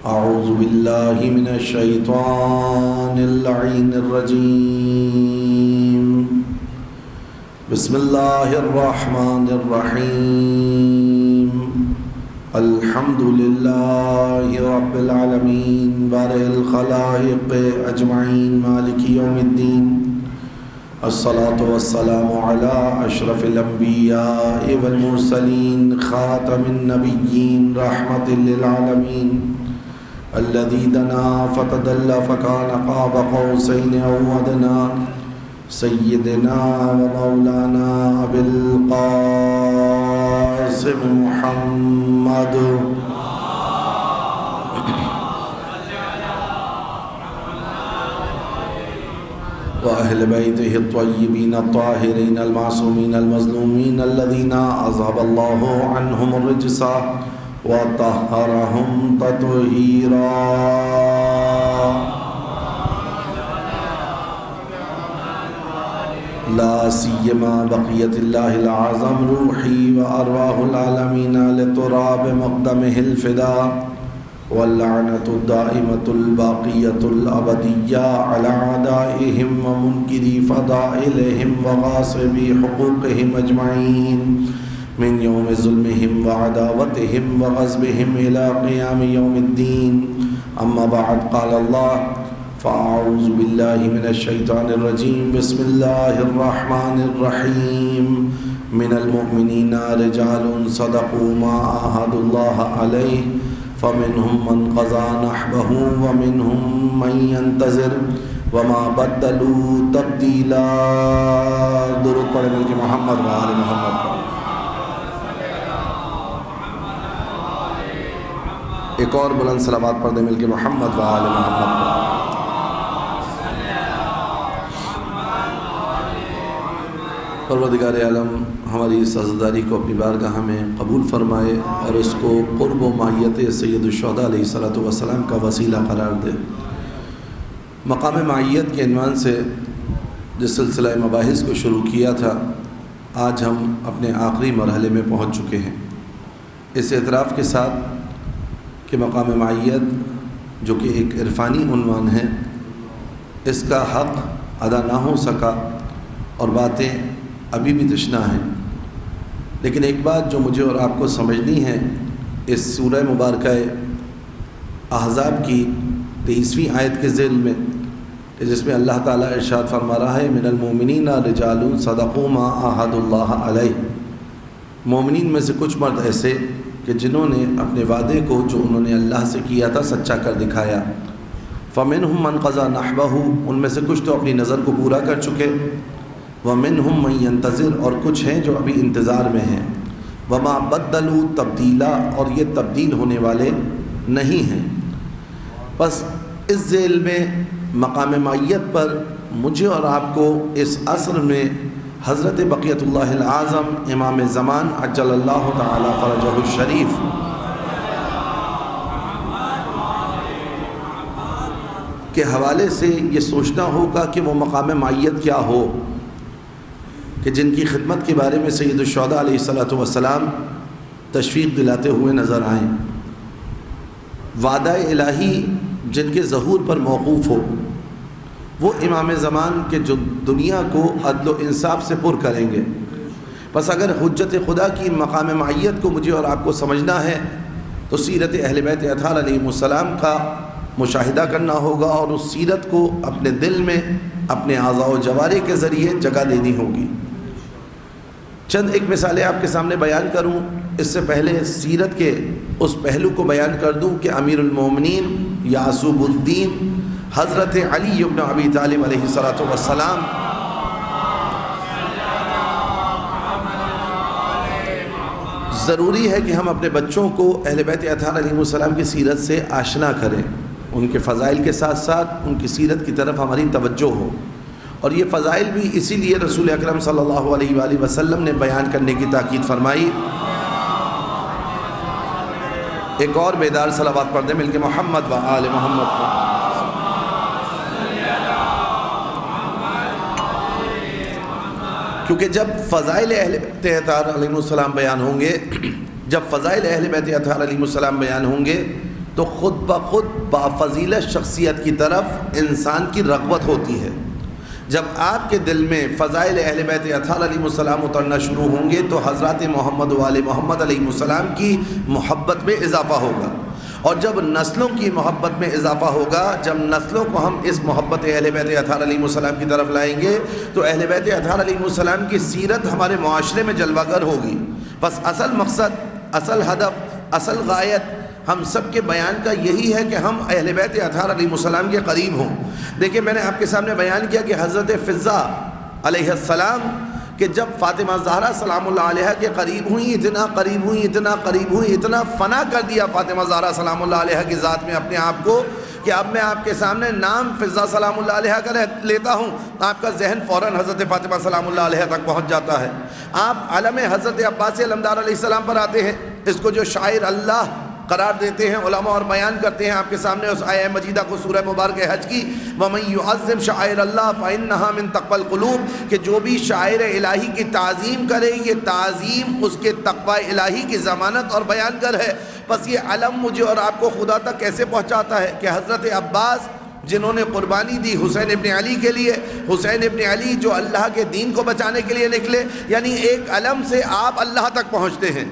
أعوذ بالله من الشيطان اللعين الرجيم. بسم الله الرحمن الرحيم. الحمد لله رب العالمين بارئ الخلائق أجمعين مالك يوم الدين. الصلاة والسلام على أشرف الأنبياء والمرسلين خاتم النبيين رحمة للعالمين الذي دنا فتدلى فكان قاب قوسين أو أدنى سيدنا ومولانا أبي القاسم محمد وأهل بيته الطيبين الطاهرين المعصومين المظلومين الذين أذهب الله عنهم الرجس وطهرهم تطهيرا. لا سيما بقية الله الأعظم روحي وأرواح العالمين لتراب مقدمه الفداء واللعنة الدائمة الباقية الأبدية على أعدائهم ومنكري فضائلهم وغاصبي حقوقهم أجمعين من يوم ظلمهم وعداوتهم وغصبهم إلى قيام يوم الدين. أما بعد قال الله فأعوذ بالله من الشيطان الرجيم. بسم الله الرحمن الرحيم. من المؤمنين رجال صدقوا ما عاهدوا الله عليه فمنهم من قضى نحبه ومنهم من ينتظر وما بدلوا تبديلا. درود پڑھیں مل کے محمد و آل محمد. ایک اور بلند صلوات پڑھ دیں مل کے محمد و آل محمد. پروردگار عالم ہماری اس عزاداری کو اپنی بارگاہ میں قبول فرمائے اور اس کو قرب و معیت سید الشہداء علیہ السلام کا وسیلہ قرار دے. مقام معیت کے عنوان سے جس سلسلہ مباحث کو شروع کیا تھا آج ہم اپنے آخری مرحلے میں پہنچ چکے ہیں، اس اعتراف کے ساتھ کہ مقام معیت جو کہ ایک عرفانی عنوان ہے اس کا حق ادا نہ ہو سکا اور باتیں ابھی بھی تشنا ہیں. لیکن ایک بات جو مجھے اور آپ کو سمجھنی ہے اس سورہ مبارکہ احزاب کی 23ویں آیت کے ذیل میں کہ جس میں اللہ تعالیٰ ارشاد فرما رہا ہے من المؤمنین رجال صدقوا ما عاہدوا اللہ علیہ. مومنین میں سے کچھ مرد ایسے کہ جنہوں نے اپنے وعدے کو جو انہوں نے اللہ سے کیا تھا سچا کر دکھایا. فمنہم من قضى نحبہ، ان میں سے کچھ تو اپنی نظر کو پورا کر چکے. ومنہم من ينتظر، اور کچھ ہیں جو ابھی انتظار میں ہیں. وما بدلوا تبدیلا، اور یہ تبدیل ہونے والے نہیں ہیں. بس اس ذیل میں مقام معیت پر مجھے اور آپ کو اس عصر میں حضرت بقیت اللہ العظم امام زمان عجل اللہ تعالی فرجہ الشریف کے حوالے سے یہ سوچنا ہوگا کہ وہ مقام معیت کیا ہو کہ جن کی خدمت کے بارے میں سید الشہداء علیہ السلام تشویق دلاتے ہوئے نظر آئیں. وعدہ الہی جن کے ظہور پر موقوف ہو، وہ امام زمان کے جو دنیا کو عدل و انصاف سے پر کریں گے. بس اگر حجت خدا کی مقام معیت کو مجھے اور آپ کو سمجھنا ہے تو سیرت اہل بیت اطہار علیہ السلام کا مشاہدہ کرنا ہوگا اور اس سیرت کو اپنے دل میں اپنے اعضاء و جوارح کے ذریعے جگہ دینی ہوگی. چند ایک مثالیں آپ کے سامنے بیان کروں. اس سے پہلے سیرت کے اس پہلو کو بیان کر دوں کہ امیر المومنین یعصوب الدین حضرت علی بن ابی طالب علیہ السلام ضروری ہے کہ ہم اپنے بچوں کو اہل بیت اطہار علیہ السلام کی سیرت سے آشنا کریں. ان کے فضائل کے ساتھ ساتھ ان کی سیرت کی طرف ہماری توجہ ہو. اور یہ فضائل بھی اسی لیے رسول اکرم صلی اللہ علیہ وآلہ وسلم نے بیان کرنے کی تاکید فرمائی. ایک اور بیدار صلوات پڑھ دیں مل کے محمد و آل محمد. کیونکہ جب فضائل اہل بیت اطہار علیہ السلام بیان ہوں گے، جب فضائل اہل بیت اطہار علیہ السلام بیان ہوں گے تو خود بخود بافضیلت شخصیت کی طرف انسان کی رغبت ہوتی ہے۔ جب آپ کے دل میں فضائل اہل بیت اطہار علیہ السلام اترنا شروع ہوں گے تو حضرات محمد و آل محمد علیہ السلام کی محبت میں اضافہ ہوگا، اور جب نسلوں کی محبت میں اضافہ ہوگا، جب نسلوں کو ہم اس محبت اہل بیت اطہار علیہ السلام کی طرف لائیں گے تو اہل بیت اطہار علیہ السلام کی سیرت ہمارے معاشرے میں جلوہ گر ہوگی۔ بس اصل مقصد، اصل ہدف، اصل غایت ہم سب کے بیان کا یہی ہے کہ ہم اہل بیت اطہار علیہ السلام کے قریب ہوں۔ دیکھیں، میں نے آپ کے سامنے بیان کیا کہ حضرت فضہ علیہ السلام کہ جب فاطمہ زہرا سلام اللہ علیہ کے قریب ہوئیں، اتنا قریب ہوئیں، اتنا قریب ہوئیں، اتنا فنا کر دیا فاطمہ زہرا سلام اللہ علیہ کی ذات میں اپنے آپ کو کہ اب میں آپ کے سامنے نام فضہ سلام اللہ علیہ کا لیتا ہوں، آپ کا ذہن فوراً حضرت فاطمہ سلام اللہ علیہ تک پہنچ جاتا ہے۔ آپ علم حضرت عباس علمدار علیہ السلام پر آتے ہیں، اس کو جو شاعر اللہ قرار دیتے ہیں علماء اور بیان کرتے ہیں آپ کے سامنے اس آیہ مجیدہ کو سورہ مبارک حج کی، وَمَن يُعَظِّمْ شَعَائِرَ اللَّهِ فَإِنَّهَا مِن تَقْوَى الْقُلُوبِ، کہ جو بھی شاعر الہی کی تعظیم کرے یہ تعظیم اس کے تقوی الہی کی ضمانت اور بیان گر ہے۔ بس یہ علم مجھے اور آپ کو خدا تک کیسے پہنچاتا ہے کہ حضرت عباس جنہوں نے قربانی دی حسین ابن علی کے لیے، حسین ابن علی جو اللہ کے دین کو بچانے کے لیے نکلے، یعنی ایک علم سے آپ اللہ تک پہنچتے ہیں۔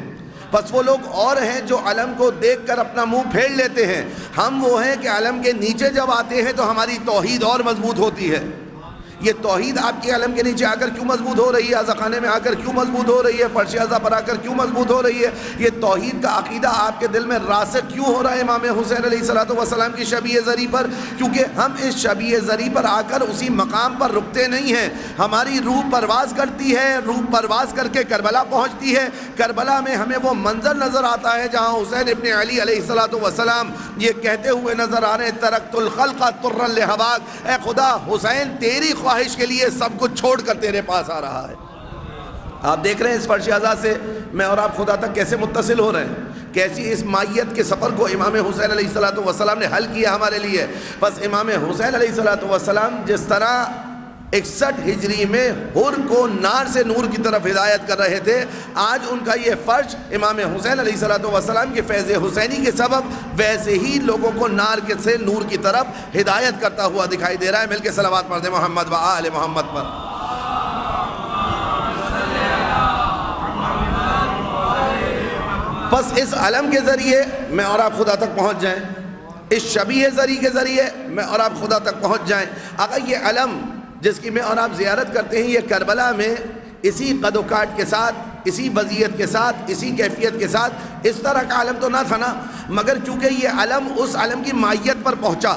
بس وہ لوگ اور ہیں جو علم کو دیکھ کر اپنا منہ پھیر لیتے ہیں، ہم وہ ہیں کہ علم کے نیچے جب آتے ہیں تو ہماری توحید اور مضبوط ہوتی ہے۔ یہ توحید آپ کے علم کے نیچے آ کر کیوں مضبوط ہو رہی ہے، اذاخانے میں آ کر کیوں مضبوط ہو رہی ہے، فرش اعضا پر آ کر کیوں مضبوط ہو رہی ہے؟ یہ توحید کا عقیدہ آپ کے دل میں راسخ کیوں ہو رہا ہے امام حسین علیہ السلام کی شبیہ زری پر؟ کیونکہ ہم اس شبیہ زری پر آ کر اسی مقام پر رکتے نہیں ہیں، ہماری روح پرواز کرتی ہے، روح پرواز کر کے کربلا پہنچتی ہے۔ کربلا میں ہمیں وہ منظر نظر آتا ہے جہاں حسین ابن علی علیہ السلام یہ کہتے ہوئے نظر آ رہے ہیں، ترکت الخلق طرا لہواک، اے خدا حسین تیری خواہش کے لیے سب کچھ چھوڑ کر تیرے پاس آ رہا ہے۔ آپ دیکھ رہے ہیں اس فرش اعضا سے میں اور آپ خدا تک کیسے متصل ہو رہے ہیں، کیسی اس مائیت کے سفر کو امام حسین علیہ السلام نے حل کیا ہمارے لیے۔ بس امام حسین علیہ السلام جس طرح 61 ہجری میں حر کو نار سے نور کی طرف ہدایت کر رہے تھے، آج ان کا یہ فرش امام حسین علیہ السلام کے فیض حسینی کے سبب ویسے ہی لوگوں کو نار سے نور کی طرف ہدایت کرتا ہوا دکھائی دے رہا ہے۔ مل کے صلوات پڑھ دیں محمد و آل محمد پر۔ بس اس علم کے ذریعے میں اور آپ خدا تک پہنچ جائیں، اس شبیہ زری کے ذریعے میں اور آپ خدا تک پہنچ جائیں۔ اگر یہ علم جس کی میں اور آپ زیارت کرتے ہیں، یہ کربلا میں اسی قد و کاٹ کے ساتھ، اسی وضعیت کے ساتھ، اسی کیفیت کے ساتھ اس طرح کا علم تو نہ تھا نا، مگر چونکہ یہ علم اس علم کی مائیت پر پہنچا،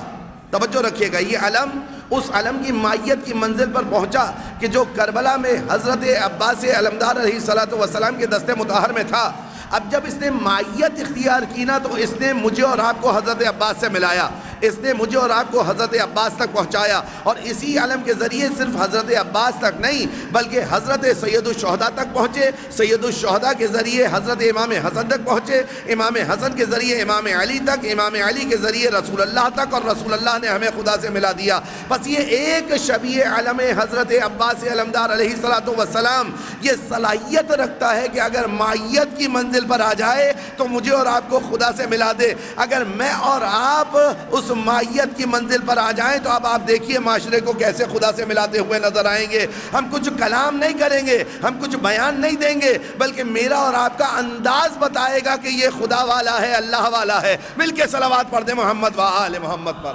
توجہ رکھیے گا، یہ علم اس علم کی مائیت کی منزل پر پہنچا کہ جو کربلا میں حضرت عباس علمدار علیہ السلام کے دست مطہر میں تھا، اب جب اس نے مائیت اختیار کی نا تو اس نے مجھے اور آپ کو حضرت عباس سے ملایا، اس نے مجھے اور آپ کو حضرت عباس تک پہنچایا، اور اسی علم کے ذریعے صرف حضرت عباس تک نہیں بلکہ حضرت سید الشہداء تک پہنچے، سید الشہداء کے ذریعے حضرت امام حسن تک پہنچے، امام حسن کے ذریعے امام علی تک، امام علی کے ذریعے رسول اللہ تک، اور رسول اللہ نے ہمیں خدا سے ملا دیا۔ بس یہ ایک شبیہ علم حضرت عباس علمدار علیہ السلام یہ صلاحیت رکھتا ہے کہ اگر مائیت کی منزل پر آ جائے تو مجھے اور آپ کو خدا سے ملا دے۔ اگر میں اور آپ اس مائیت کی منزل پر آ جائیں تو اب آپ دیکھیے معاشرے کو کیسے خدا سے ملاتے ہوئے نظر آئیں گے۔ ہم کچھ کلام نہیں کریں گے، ہم کچھ بیان نہیں دیں گے، بلکہ میرا اور آپ کا انداز بتائے گا کہ یہ خدا والا ہے، اللہ والا ہے۔ مل کے صلوات پڑھ دیں محمد و آل محمد پر۔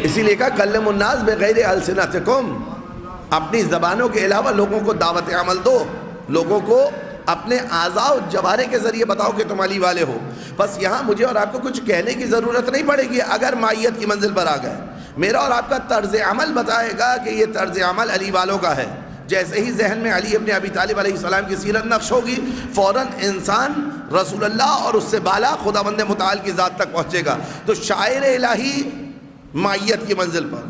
اسی لیے کہا کلموا الناس بغیر السنتکم، اپنی زبانوں کے علاوہ لوگوں کو دعوت عمل دو، لوگوں کو اپنے اعضاء و جوارح کے ذریعے بتاؤ کہ تم علی والے ہو۔ بس یہاں مجھے اور آپ کو کچھ کہنے کی ضرورت نہیں پڑے گی اگر مائیت کی منزل پر آ گئے۔ میرا اور آپ کا طرز عمل بتائے گا کہ یہ طرز عمل علی والوں کا ہے۔ جیسے ہی ذہن میں علی ابن ابی طالب علیہ السلام کی سیرت نقش ہوگی، فوراً انسان رسول اللہ اور اس سے بالا خداوند متعال کی ذات تک پہنچے گا۔ تو شاعر الہی مائیت کی منزل پر،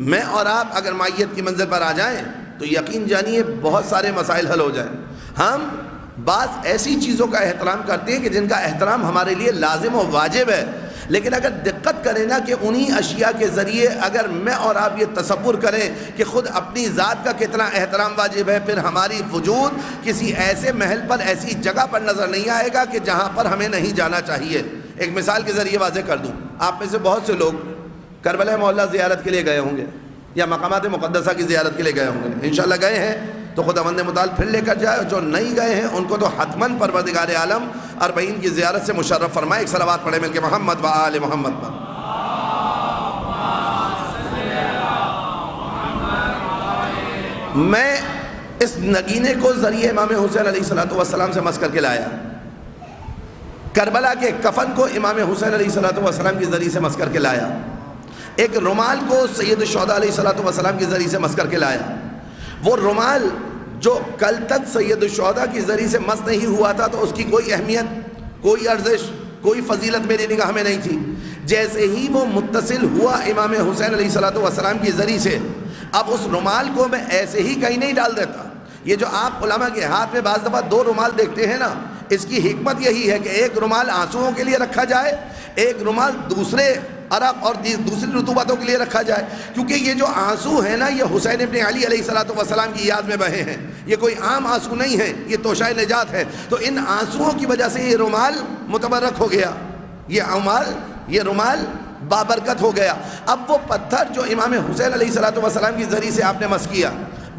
میں اور آپ اگر مائیت کی منزل پر آ جائیں تو یقین جانیے بہت سارے مسائل حل ہو جائیں۔ ہم بعض ایسی چیزوں کا احترام کرتے ہیں کہ جن کا احترام ہمارے لیے لازم و واجب ہے۔ لیکن اگر دقت کریں نا کہ انہی اشیاء کے ذریعے اگر میں اور آپ یہ تصور کریں کہ خود اپنی ذات کا کتنا احترام واجب ہے، پھر ہماری وجود کسی ایسے محل پر، ایسی جگہ پر نظر نہیں آئے گا کہ جہاں پر ہمیں نہیں جانا چاہیے۔ ایک مثال کے ذریعے واضح کر دوں، آپ میں سے بہت سے لوگ کربلا معلیٰ زیارت کے لیے گئے ہوں گے یا مقامات مقدسہ کی زیارت کے لیے گئے ہوں گے۔ انشاءاللہ گئے ہیں تو خداوند متعال پھر لے کر جائے، جو نہیں گئے ہیں ان کو تو حتماً پروردگار عالم اربعین کی زیارت سے مشرف فرمائے۔ ایک صلوات پڑھیں مل کے محمد و آل محمد پر۔ میں اس نگینے کو ذریعے امام حسین علیہ السلام سے مس کر کے لایا، کربلا کے کفن کو امام حسین علیہ السلام کے ذریعے سے مس کر کے لایا، ایک رومال کو سید الشہداء علیہ السلام کے ذریعے سے مس کر کے لایا۔ وہ رومال جو کل تک سید الشہداء کے ذریعے سے مس نہیں ہوا تھا تو اس کی کوئی اہمیت، کوئی ارزش، کوئی فضیلت میری نگاہ میں نہیں تھی۔ جیسے ہی وہ متصل ہوا امام حسین علیہ السلام کے ذریعے سے، اب اس رومال کو میں ایسے ہی کہیں نہیں ڈال دیتا۔ یہ جو آپ علماء کے ہاتھ میں بعض دفعہ دو رومال دیکھتے ہیں نا، اس کی حکمت یہی ہے کہ ایک رومال آنسوؤں کے لیے رکھا جائے، ایک رومال دوسرے عرق اور دوسری رطوبتوں کے لیے رکھا جائے، کیونکہ یہ جو آنسو ہیں نا یہ حسین ابن علی علیہ السلام کی یاد میں بہے ہیں، یہ کوئی عام آنسو نہیں ہے، یہ توشہ نجات ہے۔ تو ان آنسوؤں کی وجہ سے یہ رومال متبرک ہو گیا، یہ رومال بابرکت ہو گیا۔ اب وہ پتھر جو امام حسین علیہ السلام کی ذریعے سے آپ نے مس کیا،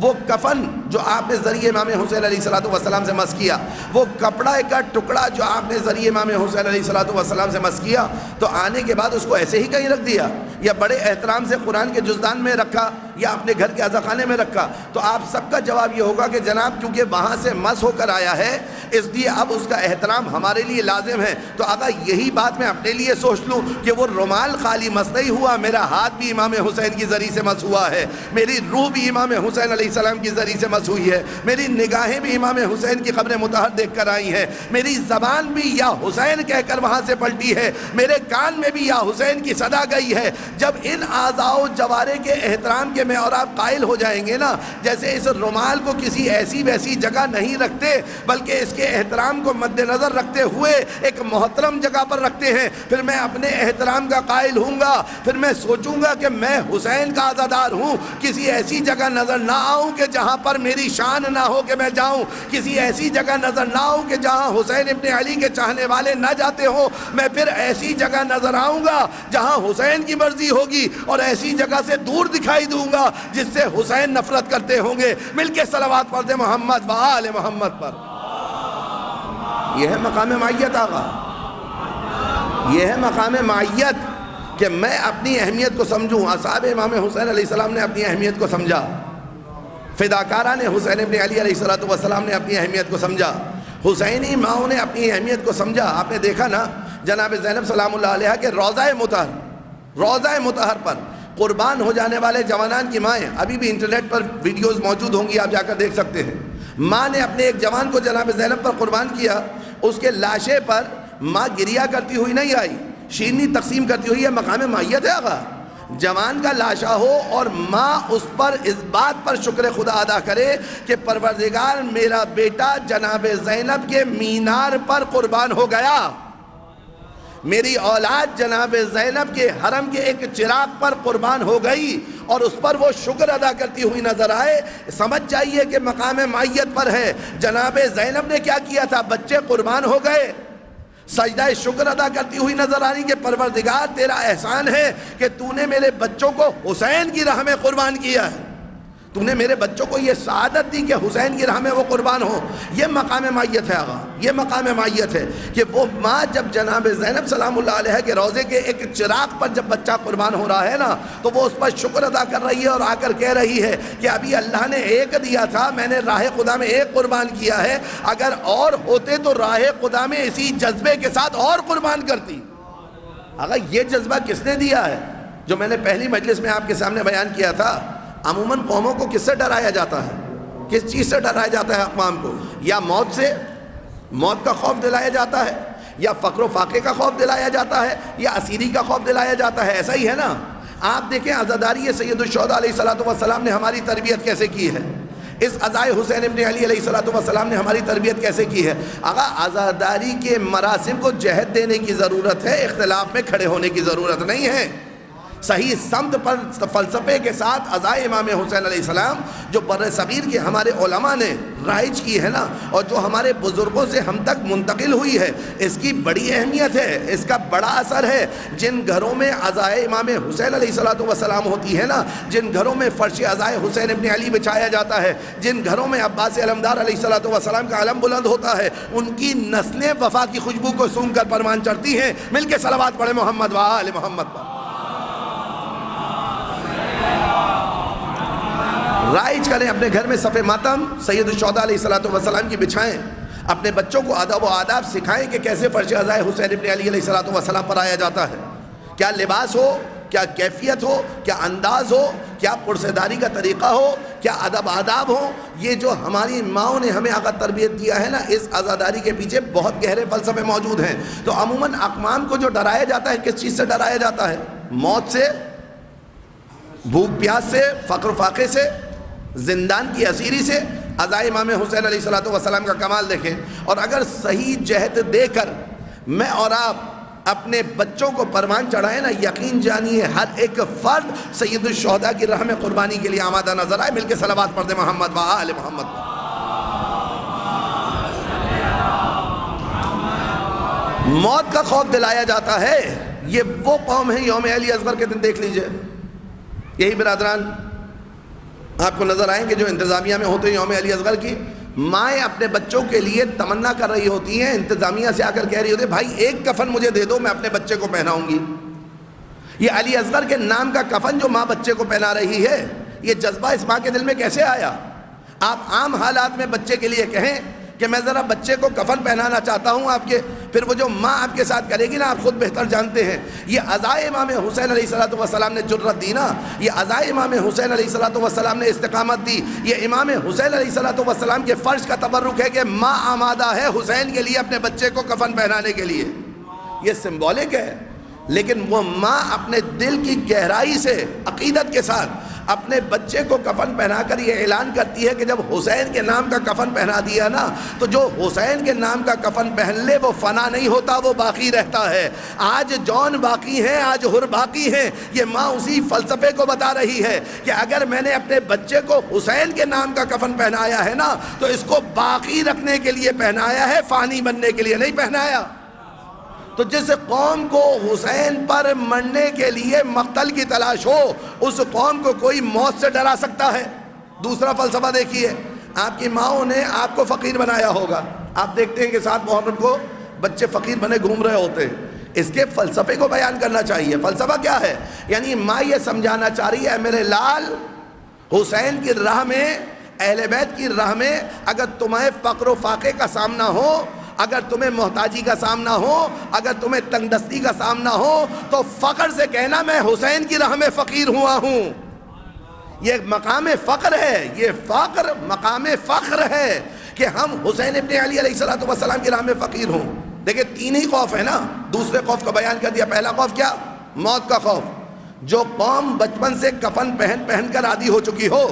وہ کفن جو آپ نے ذریعے امام حسین علیہ السلام سے مس کیا، وہ کپڑا کا ٹکڑا جو آپ نے ذریعے امام حسین علیہ السلام سے مس کیا، تو آنے کے بعد اس کو ایسے ہی کہیں رکھ دیا یا بڑے احترام سے قرآن کے جزدان میں رکھا یا اپنے گھر کے عزاخانے میں رکھا؟ تو آپ سب کا جواب یہ ہوگا کہ جناب کیونکہ وہاں سے مس ہو کر آیا ہے اس لیے اب اس کا احترام ہمارے لیے لازم ہے۔ تو اگر یہی بات میں اپنے لیے سوچ لوں کہ وہ رومال خالی مس نہیں ہوا، میرا ہاتھ بھی امام حسین کی ذریعے سے مس ہوا ہے، میری روح بھی امام حسین علیہ السلام کی ذریعے سے مس ہوئی ہے، میری نگاہیں بھی امام حسین کی قبر مطہر دیکھ کر آئی ہیں، میری زبان بھی یا حسین کہہ کر وہاں سے پلٹی ہے، میرے کان میں بھی یا حسین کی صدا گئی ہے۔ جب ان اعضاء و جوارح کے احترام کے میں اور آپ قائل ہو جائیں گے نا، جیسے اس رومال کو کسی ایسی ویسی جگہ نہیں رکھتے بلکہ اس کے احترام کو مد نظر رکھتے ہوئے ایک محترم جگہ پر رکھتے ہیں، پھر میں اپنے احترام کا قائل ہوں گا، پھر میں سوچوں گا کہ میں حسین کا عزادار ہوں، کسی ایسی جگہ نظر نہ آؤں کہ جہاں پر میری شان نہ ہو کہ میں جاؤں، کسی ایسی جگہ نظر نہ آؤں کہ جہاں حسین ابن علی کے چاہنے والے نہ جاتے ہوں، میں پھر ایسی جگہ نظر آؤں گا جہاں حسین کی مرضی ہوگی اور ایسی جگہ سے دور دکھائی دوں گا جس سے حسین نفرت کرتے ہوں گے۔ مل کے صلوات پڑھ دیں محمد و آل محمد پر۔ یہ ہے مقام معیت آقا، یہ ہے مقام معیت کہ میں اپنی اہمیت کو سمجھوں۔ اصحاب امام حسین علیہ السلام نے اپنی اہمیت کو سمجھا، فداکاران حسین ابن علی علیہ السلام نے اپنی اہمیت کو سمجھا، حسینی ماؤں نے اپنی اہمیت کو سمجھا۔ آپ نے دیکھا نا جناب زینب سلام اللہ علیہ کے روضہ مطہر پر قربان ہو جانے والے جوانان کی مائیں، ابھی بھی انٹرنیٹ پر ویڈیوز موجود ہوں گی، آپ جا کر دیکھ سکتے ہیں۔ ماں نے اپنے ایک جوان کو جناب زینب پر قربان کیا، اس کے لاشے پر ماں گریا کرتی ہوئی نہیں آئی، شیرنی تقسیم کرتی ہوئی۔ یہ مقام معیت ہے آقا، جوان کا لاشا ہو اور ماں اس پر اس بات پر شکر خدا ادا کرے کہ پروردگار میرا بیٹا جناب زینب کے مینار پر قربان ہو گیا، میری اولاد جناب زینب کے حرم کے ایک چراغ پر قربان ہو گئی، اور اس پر وہ شکر ادا کرتی ہوئی نظر آئے۔ سمجھ جائیے کہ مقام معیت پر ہے۔ جناب زینب نے کیا کیا تھا؟ بچے قربان ہو گئے، سجدہ شکر ادا کرتی ہوئی نظر آ رہی کہ پروردگار تیرا احسان ہے کہ تو نے میرے بچوں کو حسین کی راہ میں قربان کیا ہے، تو نے میرے بچوں کو یہ سعادت دی کہ حسین کی راہ میں وہ قربان ہو۔ یہ مقام معیت ہے آقا، یہ مقام معیت ہے کہ وہ ماں جب جناب زینب سلام اللہ علیہ کے روضے کے ایک چراغ پر جب بچہ قربان ہو رہا ہے نا تو وہ اس پر شکر ادا کر رہی ہے اور آ کر کہہ رہی ہے کہ ابھی اللہ نے ایک دیا تھا، میں نے راہ خدا میں ایک قربان کیا ہے، اگر اور ہوتے تو راہ خدا میں اسی جذبے کے ساتھ اور قربان کرتی۔ آقا یہ جذبہ کس نے دیا ہے؟ جو میں نے پہلی مجلس میں آپ کے سامنے بیان کیا تھا، عموماً قوموں کو کس سے ڈرایا جاتا ہے؟ کس چیز سے ڈرایا جاتا ہے اقوام کو؟ یا موت سے، موت کا خوف دلایا جاتا ہے، یا فقر و فاقے کا خوف دلایا جاتا ہے، یا اسیری کا خوف دلایا جاتا ہے؟ ایسا ہی ہے نا۔ آپ دیکھیں عزاداری سید الشہداء علیہ السلام نے ہماری تربیت کیسے کی ہے۔ اس عزائے حسین ابن علی علیہ السلام نے ہماری تربیت کیسے کی ہے؟ آقا عزاداری کے مراسم کو جہت دینے کی ضرورت ہے، اختلاف میں کھڑے ہونے کی ضرورت نہیں ہے۔ صحیح سمت پر فلسفے کے ساتھ عزائے امام حسین علیہ السلام جو بر صغیر کے ہمارے علماء نے رائج کی ہے نا، اور جو ہمارے بزرگوں سے ہم تک منتقل ہوئی ہے، اس کی بڑی اہمیت ہے، اس کا بڑا اثر ہے۔ جن گھروں میں عزائے امام حسین علیہ السلام ہوتی ہے نا، جن گھروں میں فرش عزائے حسین ابن علی بچھایا جاتا ہے، جن گھروں میں عباس علمدار علیہ السلام کا علم بلند ہوتا ہے، ان کی نسلیں وفا کی خوشبو کو سونگھ کر پروان چڑھتی ہیں۔ مل کے صلوات پڑھیں محمد و آل محمد پر۔ رائج کریں اپنے گھر میں صف ماتم سید الشہداء علیہ السلام کی بچھائیں، اپنے بچوں کو ادب و آداب سکھائیں کہ کیسے فرش عزائے حسین ابن علی علیہ السلام پر آیا جاتا ہے، کیا لباس ہو، کیا کیفیت ہو، کیا انداز ہو، کیا پرسیداری کا طریقہ ہو، کیا ادب آداب ہو۔ یہ جو ہماری ماؤں نے ہمیں آقا تربیت دیا ہے نا، اس عزاداری کے پیچھے بہت گہرے فلسفے موجود ہیں۔ تو عموماً اقوام کو جو ڈرایا جاتا ہے، کس چیز سے ڈرایا جاتا ہے؟ موت سے، بھوک پیاس سے، فقر و فاقے سے، زندان کی اسیری سے۔ عزائے امام حسین علیہ السلام کا کمال دیکھیں۔ اور اگر صحیح جہت دے کر میں اور آپ اپنے بچوں کو پروان چڑھائیں نا، یقین جانیے ہر ایک فرد سید الشہداء کی راہ میں قربانی کے لیے آمادہ نظر آئے۔ مل کے صلوات پڑھ دیں محمد و آل محمد۔ موت کا خوف دلایا جاتا ہے۔ یہ وہ قوم ہے، یوم علی اصغر کے دن دیکھ لیجئے، یہی برادران آپ کو نظر آئیں کہ جو انتظامیہ میں ہوتے ہیں یوم علی اصغر کی، مائیں اپنے بچوں کے لیے تمنا کر رہی ہوتی ہیں، انتظامیہ سے آ کر کہہ رہی ہوتی ہے بھائی ایک کفن مجھے دے دو، میں اپنے بچے کو پہناؤں گی۔ یہ علی اصغر کے نام کا کفن جو ماں بچے کو پہنا رہی ہے، یہ جذبہ اس ماں کے دل میں کیسے آیا؟ آپ عام حالات میں بچے کے لیے کہیں کہ میں ذرا بچے کو کفن پہنانا چاہتا ہوں آپ کے، پھر وہ جو ماں آپ کے ساتھ کرے گی نا، آپ خود بہتر جانتے ہیں۔ یہ عزائے امام حسین علیہ السلام نے جرت دی نا، یہ عزائے امام حسین علیہ السلام نے استقامت دی۔ یہ امام حسین علیہ السلام کے فرش کا تبرک ہے کہ ماں آمادہ ہے حسین کے لیے اپنے بچے کو کفن پہنانے کے لیے۔ یہ سمبولک ہے، لیکن وہ ماں اپنے دل کی گہرائی سے عقیدت کے ساتھ اپنے بچے کو کفن پہنا کر یہ اعلان کرتی ہے کہ جب حسین کے نام کا کفن پہنا دیا نا، تو جو حسین کے نام کا کفن پہن لے وہ فنا نہیں ہوتا، وہ باقی رہتا ہے۔ آج جون باقی ہیں، آج حر باقی ہیں۔ یہ ماں اسی فلسفے کو بتا رہی ہے کہ اگر میں نے اپنے بچے کو حسین کے نام کا کفن پہنایا ہے نا، تو اس کو باقی رکھنے کے لیے پہنایا ہے، فانی بننے کے لیے نہیں پہنایا۔ تو جس قوم کو حسین پر مرنے کے لیے مقتل کی تلاش ہو، اس قوم کو کوئی موت سے ڈرا سکتا ہے؟ دوسرا فلسفہ دیکھیے، آپ کی ماؤں نے آپ کو فقیر بنایا ہوگا، آپ دیکھتے ہیں کہ 7 محرم کو بچے فقیر بنے گھوم رہے ہوتے ہیں۔ اس کے فلسفے کو بیان کرنا چاہیے۔ فلسفہ کیا ہے؟ یعنی ماں یہ سمجھانا چاہ رہی ہے میرے لال، حسین کی راہ میں، اہل بیت کی راہ میں اگر تمہیں فقر و فاقے کا سامنا ہو، اگر تمہیں محتاجی کا سامنا ہو، اگر تمہیں تنگ دستی کا سامنا ہو، تو فقر سے کہنا میں حسین کی راہ میں فقیر ہوا ہوں۔ یہ مقام فقر ہے، یہ فقر مقام فخر ہے کہ ہم حسین ابن علی علیہ السلام کی راہ میں فقیر ہوں۔ دیکھیں 3 ہی خوف ہے نا، دوسرے خوف کا بیان کر دیا۔ پہلا خوف کیا؟ موت کا خوف۔ جو قوم بچپن سے کفن پہن کر عادی ہو چکی ہو،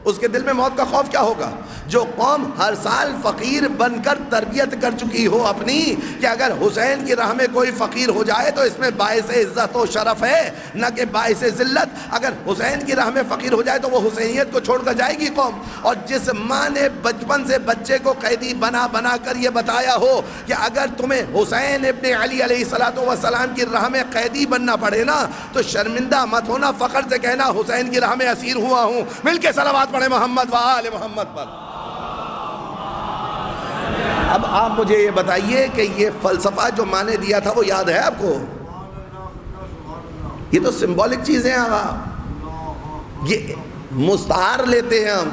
اس کے دل میں موت کا خوف کیا ہوگا؟ جو قوم ہر سال فقیر بن کر تربیت کر چکی ہو اپنی کہ اگر حسین کی راہ میں کوئی فقیر ہو جائے تو اس میں باعث عزت و شرف ہے، نہ کہ باعث ذلت۔ اگر حسین کی راہ میں فقیر ہو جائے تو وہ حسینیت کو چھوڑ کر جائے گی قوم۔ اور جس ماں نے بچپن سے بچے کو قیدی بنا کر یہ بتایا ہو کہ اگر تمہیں حسین ابن علی علیہ السلام کی راہ میں قیدی بننا پڑے نا، تو شرمندہ مت ہونا، فخر سے کہنا حسین کی راہ میں اسیر ہوا ہوں۔ مل کے صلوات پڑھے محمد و آل محمد پر۔ اب آپ مجھے یہ بتائیے کہ یہ فلسفہ جو ماں نے دیا تھا وہ یاد ہے آپ کو؟ یہ تو سمبولک چیزیں ہیں، یہ مستعار لیتے ہیں ہم،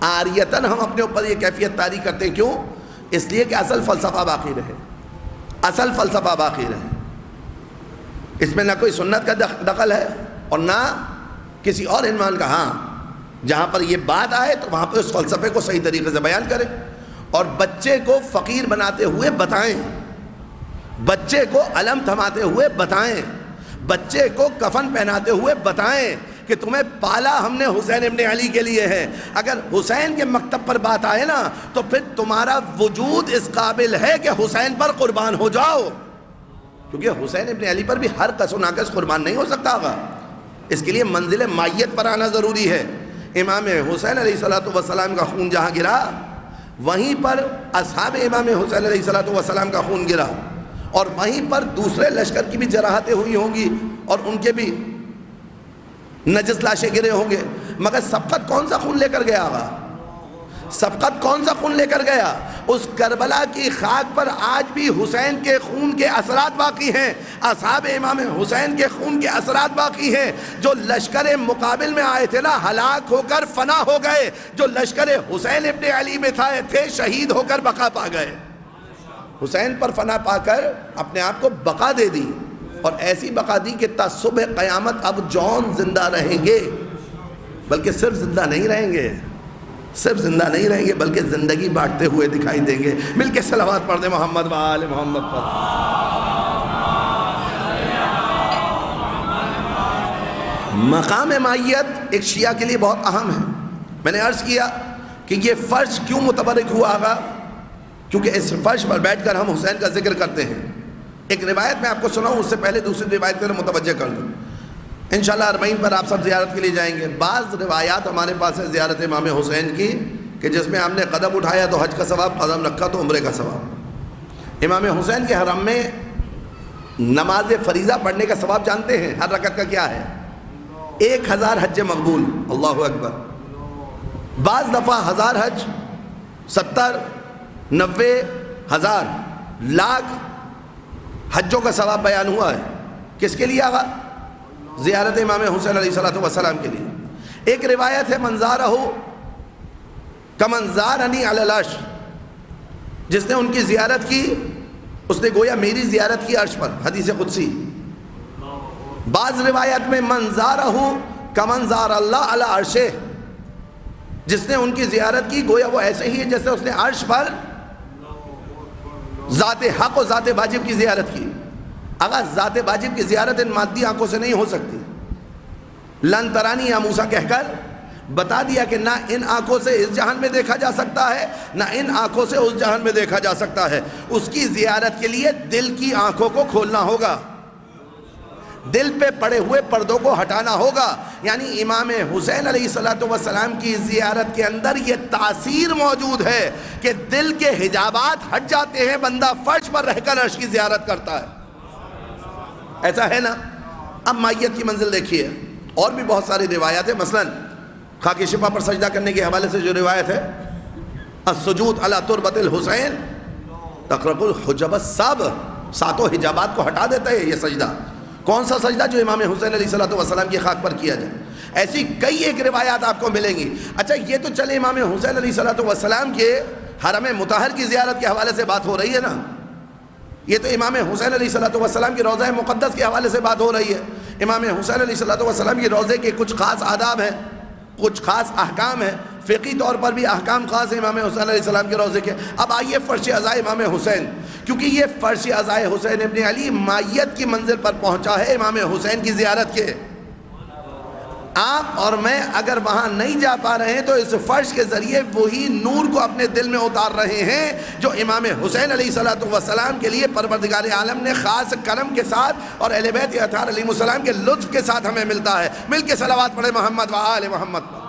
عاریتاً ہم اپنے اوپر یہ کیفیت طاری کرتے ہیں۔ کیوں؟ اس لیے کہ اصل فلسفہ باقی رہے، اصل فلسفہ باقی رہے۔ اس میں نہ کوئی سنت کا دخل ہے اور نہ کسی اور عنوان کا۔ ہاں جہاں پر یہ بات آئے تو وہاں پہ اس فلسفے کو صحیح طریقے سے بیان کریں اور بچے کو فقیر بناتے ہوئے بتائیں، بچے کو علم تھماتے ہوئے بتائیں، بچے کو کفن پہناتے ہوئے بتائیں کہ تمہیں پالا ہم نے حسین ابن علی کے لیے ہے. اگر حسین کے مکتب پر بات آئے نا تو پھر تمہارا وجود اس قابل ہے کہ حسین پر قربان ہو جاؤ، کیونکہ حسین ابن علی پر بھی ہر کس و ناقص قربان نہیں ہو سکتا ہوگا. اس کے لیے منزل مائیت پر آنا ضروری ہے. امام حسین علیہ السلام کا خون جہاں گرا وہیں پر اصحاب امام حسین علیہ السلام کا خون گرا، اور وہیں پر دوسرے لشکر کی بھی جراحتیں ہوئی ہوں گی اور ان کے بھی نجس لاشیں گرے ہوں گے. مگر سبقت کون سا خون لے کر گیا آقا؟ سبقت کون سا خون لے کر گیا؟ اس کربلا کی خاک پر آج بھی حسین کے خون کے اثرات باقی ہیں، اصحاب امام حسین کے خون کے اثرات باقی ہیں. جو لشکر مقابل میں آئے تھے نا ہلاک ہو کر فنا ہو گئے، جو لشکر حسین ابن علی میں تھے شہید ہو کر بقا پا گئے. حسین پر فنا پا کر اپنے آپ کو بقا دے دی، اور ایسی بقا دی کہ تا صبح قیامت اب جون زندہ رہیں گے، بلکہ صرف زندہ نہیں رہیں گے، صرف زندہ نہیں رہیں گے بلکہ زندگی بانٹتے ہوئے دکھائی دیں گے. مل کے صلوات پڑھ دیں محمد و آل محمد پر. مقام مائیت ایک شیعہ کے لیے بہت اہم ہے. میں نے عرض کیا کہ یہ فرش کیوں متبرک ہوا آگا، کیونکہ اس فرش پر بیٹھ کر ہم حسین کا ذکر کرتے ہیں. ایک روایت میں آپ کو سناؤں، اس سے پہلے دوسری روایت پر متوجہ کر دوں. انشاءاللہ اربعین پر آپ سب زیارت کے لیے جائیں گے. بعض روایات ہمارے پاس ہے زیارت امام حسین کی کہ جس میں ہم نے قدم اٹھایا تو حج کا ثواب، قدم رکھا تو عمرے کا ثواب. امام حسین کے حرم میں نماز فریضہ پڑھنے کا ثواب جانتے ہیں ہر رکعت کا کیا ہے؟ 1000 حج مقبول. اللہ اکبر. بعض دفعہ 1000 حج، 70، 90، 1000، لاکھ حجوں کا ثواب بیان ہوا ہے. کس کے لیے آگا؟ زیارت امام حسین علیہ السلام کے لیے. ایک روایت ہے منظارہ کمنظارنی علی العرش، جس نے ان کی زیارت کی اس نے گویا میری زیارت کی عرش پر، حدیث قدسی. بعض روایت میں منظارہ کمنظار اللہ علی عرشہ، جس نے ان کی زیارت کی گویا وہ ایسے ہی ہے جیسے اس نے عرش پر ذات حق و ذات واجب کی زیارت کی. اگر ذات واجب کی زیارت ان مادی آنکھوں سے نہیں ہو سکتی. لن ترانی یا موسیٰ کہہ کر بتا دیا کہ نہ ان آنکھوں سے اس جہان میں دیکھا جا سکتا ہے نہ ان آنکھوں سے اس جہان میں دیکھا جا سکتا ہے. اس کی زیارت کے لیے دل کی آنکھوں کو کھولنا ہوگا، دل پہ پڑے ہوئے پردوں کو ہٹانا ہوگا. یعنی امام حسین علیہ السلام کی زیارت کے اندر یہ تاثیر موجود ہے کہ دل کے حجابات ہٹ جاتے ہیں، بندہ فرش پر رہ کر عرش کی زیارت کرتا ہے. ایسا ہے نا. اب مائیت کی منزل دیکھیے. اور بھی بہت ساری روایات ہیں. مثلا خاک شفا پر سجدہ کرنے کے حوالے سے جو روایت ہے، السجود علی تربت الحسین تقرق الحجب السبع، 7 حجابات کو ہٹا دیتا ہے یہ سجدہ. کون سا سجدہ؟ جو امام حسین علیہ السلام کی خاک پر کیا جائے. ایسی کئی ایک روایات آپ کو ملیں گی. اچھا یہ تو چلے امام حسین علیہ السلام کے حرم مطہر کی زیارت کے حوالے سے بات ہو رہی ہے نا. یہ تو امام حسین علیہ السلام کی روضہ مقدس کے حوالے سے بات ہو رہی ہے. امام حسین علیہ السلام کی روضے کے کچھ خاص آداب ہیں، کچھ خاص احکام ہیں، فقہی طور پر بھی احکام خاص ہیں امام حسین علیہ السلام کے روضے کے. اب آئیے فرش عزائے امام حسین، کیونکہ یہ فرش عزائے حسین ابن علی مائیت کی منزل پر پہنچا ہے امام حسین کی زیارت کے. آپ اور میں اگر وہاں نہیں جا پا رہے ہیں تو اس فرش کے ذریعے وہی نور کو اپنے دل میں اتار رہے ہیں جو امام حسین علیہ السلام کے لیے پروردگار عالم نے خاص کرم کے ساتھ اور اہل بیت اطہار علیہ السلام کے لطف کے ساتھ ہمیں ملتا ہے. مل کے صلوات پڑھیں محمد و آل محمد پر.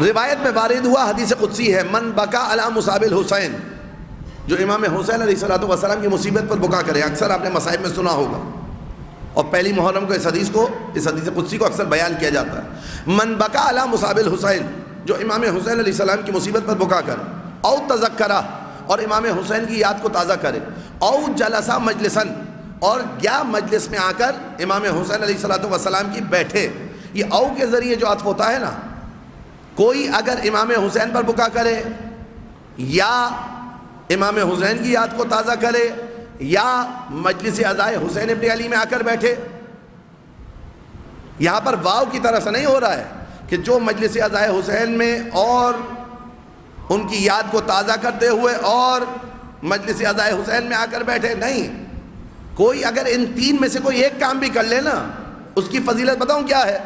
روایت میں وارد ہوا، حدیث قدسی ہے، من بکا علی مصاب الحسین، جو امام حسین علیہ السلام کی مصیبت پر بکا کرے. اکثر آپ نے مصائب میں سنا ہوگا، اور پہلی محرم کو اس حدیث قدسی کو اکثر بیان کیا جاتا ہے. من بکا علی مصاب الحسین، جو امام حسین علیہ السلام کی مصیبت پر بکا کرے. او تذکرہ، اور امام حسین کی یاد کو تازہ کرے. او جلسہ مجلسن، اور گیا مجلس میں آ کر امام حسین علیہ السلام کی بیٹھے. یہ او کے ذریعے جو عطف ہوتا ہے نا، کوئی اگر امام حسین پر بکا کرے یا امام حسین کی یاد کو تازہ کرے یا مجلس عزائے حسین ابن علی میں آ کر بیٹھے، یہاں پر واو کی طرح سے نہیں ہو رہا ہے کہ جو مجلس عزائے حسین میں اور ان کی یاد کو تازہ کرتے ہوئے اور مجلس عزائے حسین میں آ کر بیٹھے. نہیں، کوئی اگر ان تین میں سے کوئی ایک کام بھی کر لے نا، اس کی فضیلت بتاؤں کیا ہے؟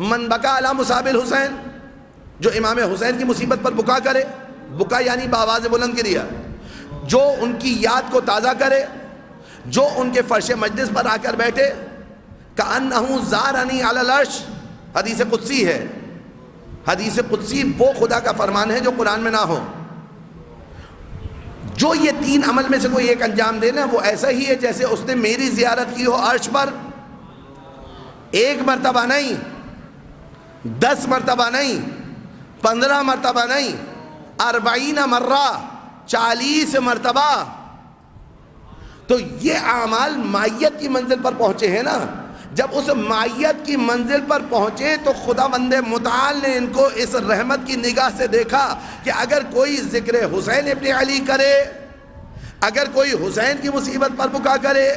من بکا علی مصاب الحسین، جو امام حسین کی مصیبت پر بکا کرے، بکا یعنی بآواز بلند کریا، جو ان کی یاد کو تازہ کرے، جو ان کے فرش مجلس پر آ کر بیٹھے، کأنہ زارنی علی العرش، حدیث قدسی ہے۔ حدیث قدسی وہ خدا کا فرمان ہے جو قرآن میں نہ ہو۔ جو یہ تین عمل میں سے کوئی ایک انجام دے نا، وہ ایسا ہی ہے جیسے اس نے میری زیارت کی ہو عرش پر، ایک مرتبہ نہیں، 10 مرتبہ نہیں، 15 مرتبہ نہیں، 40 مرہ، 40 مرتبہ۔ تو یہ اعمال معیت کی منزل پر پہنچے ہیں نا، جب اس معیت کی منزل پر پہنچے تو خداوند متعال نے ان کو اس رحمت کی نگاہ سے دیکھا کہ اگر کوئی ذکر حسین ابن علی کرے، اگر کوئی حسین کی مصیبت پر بکا کرے،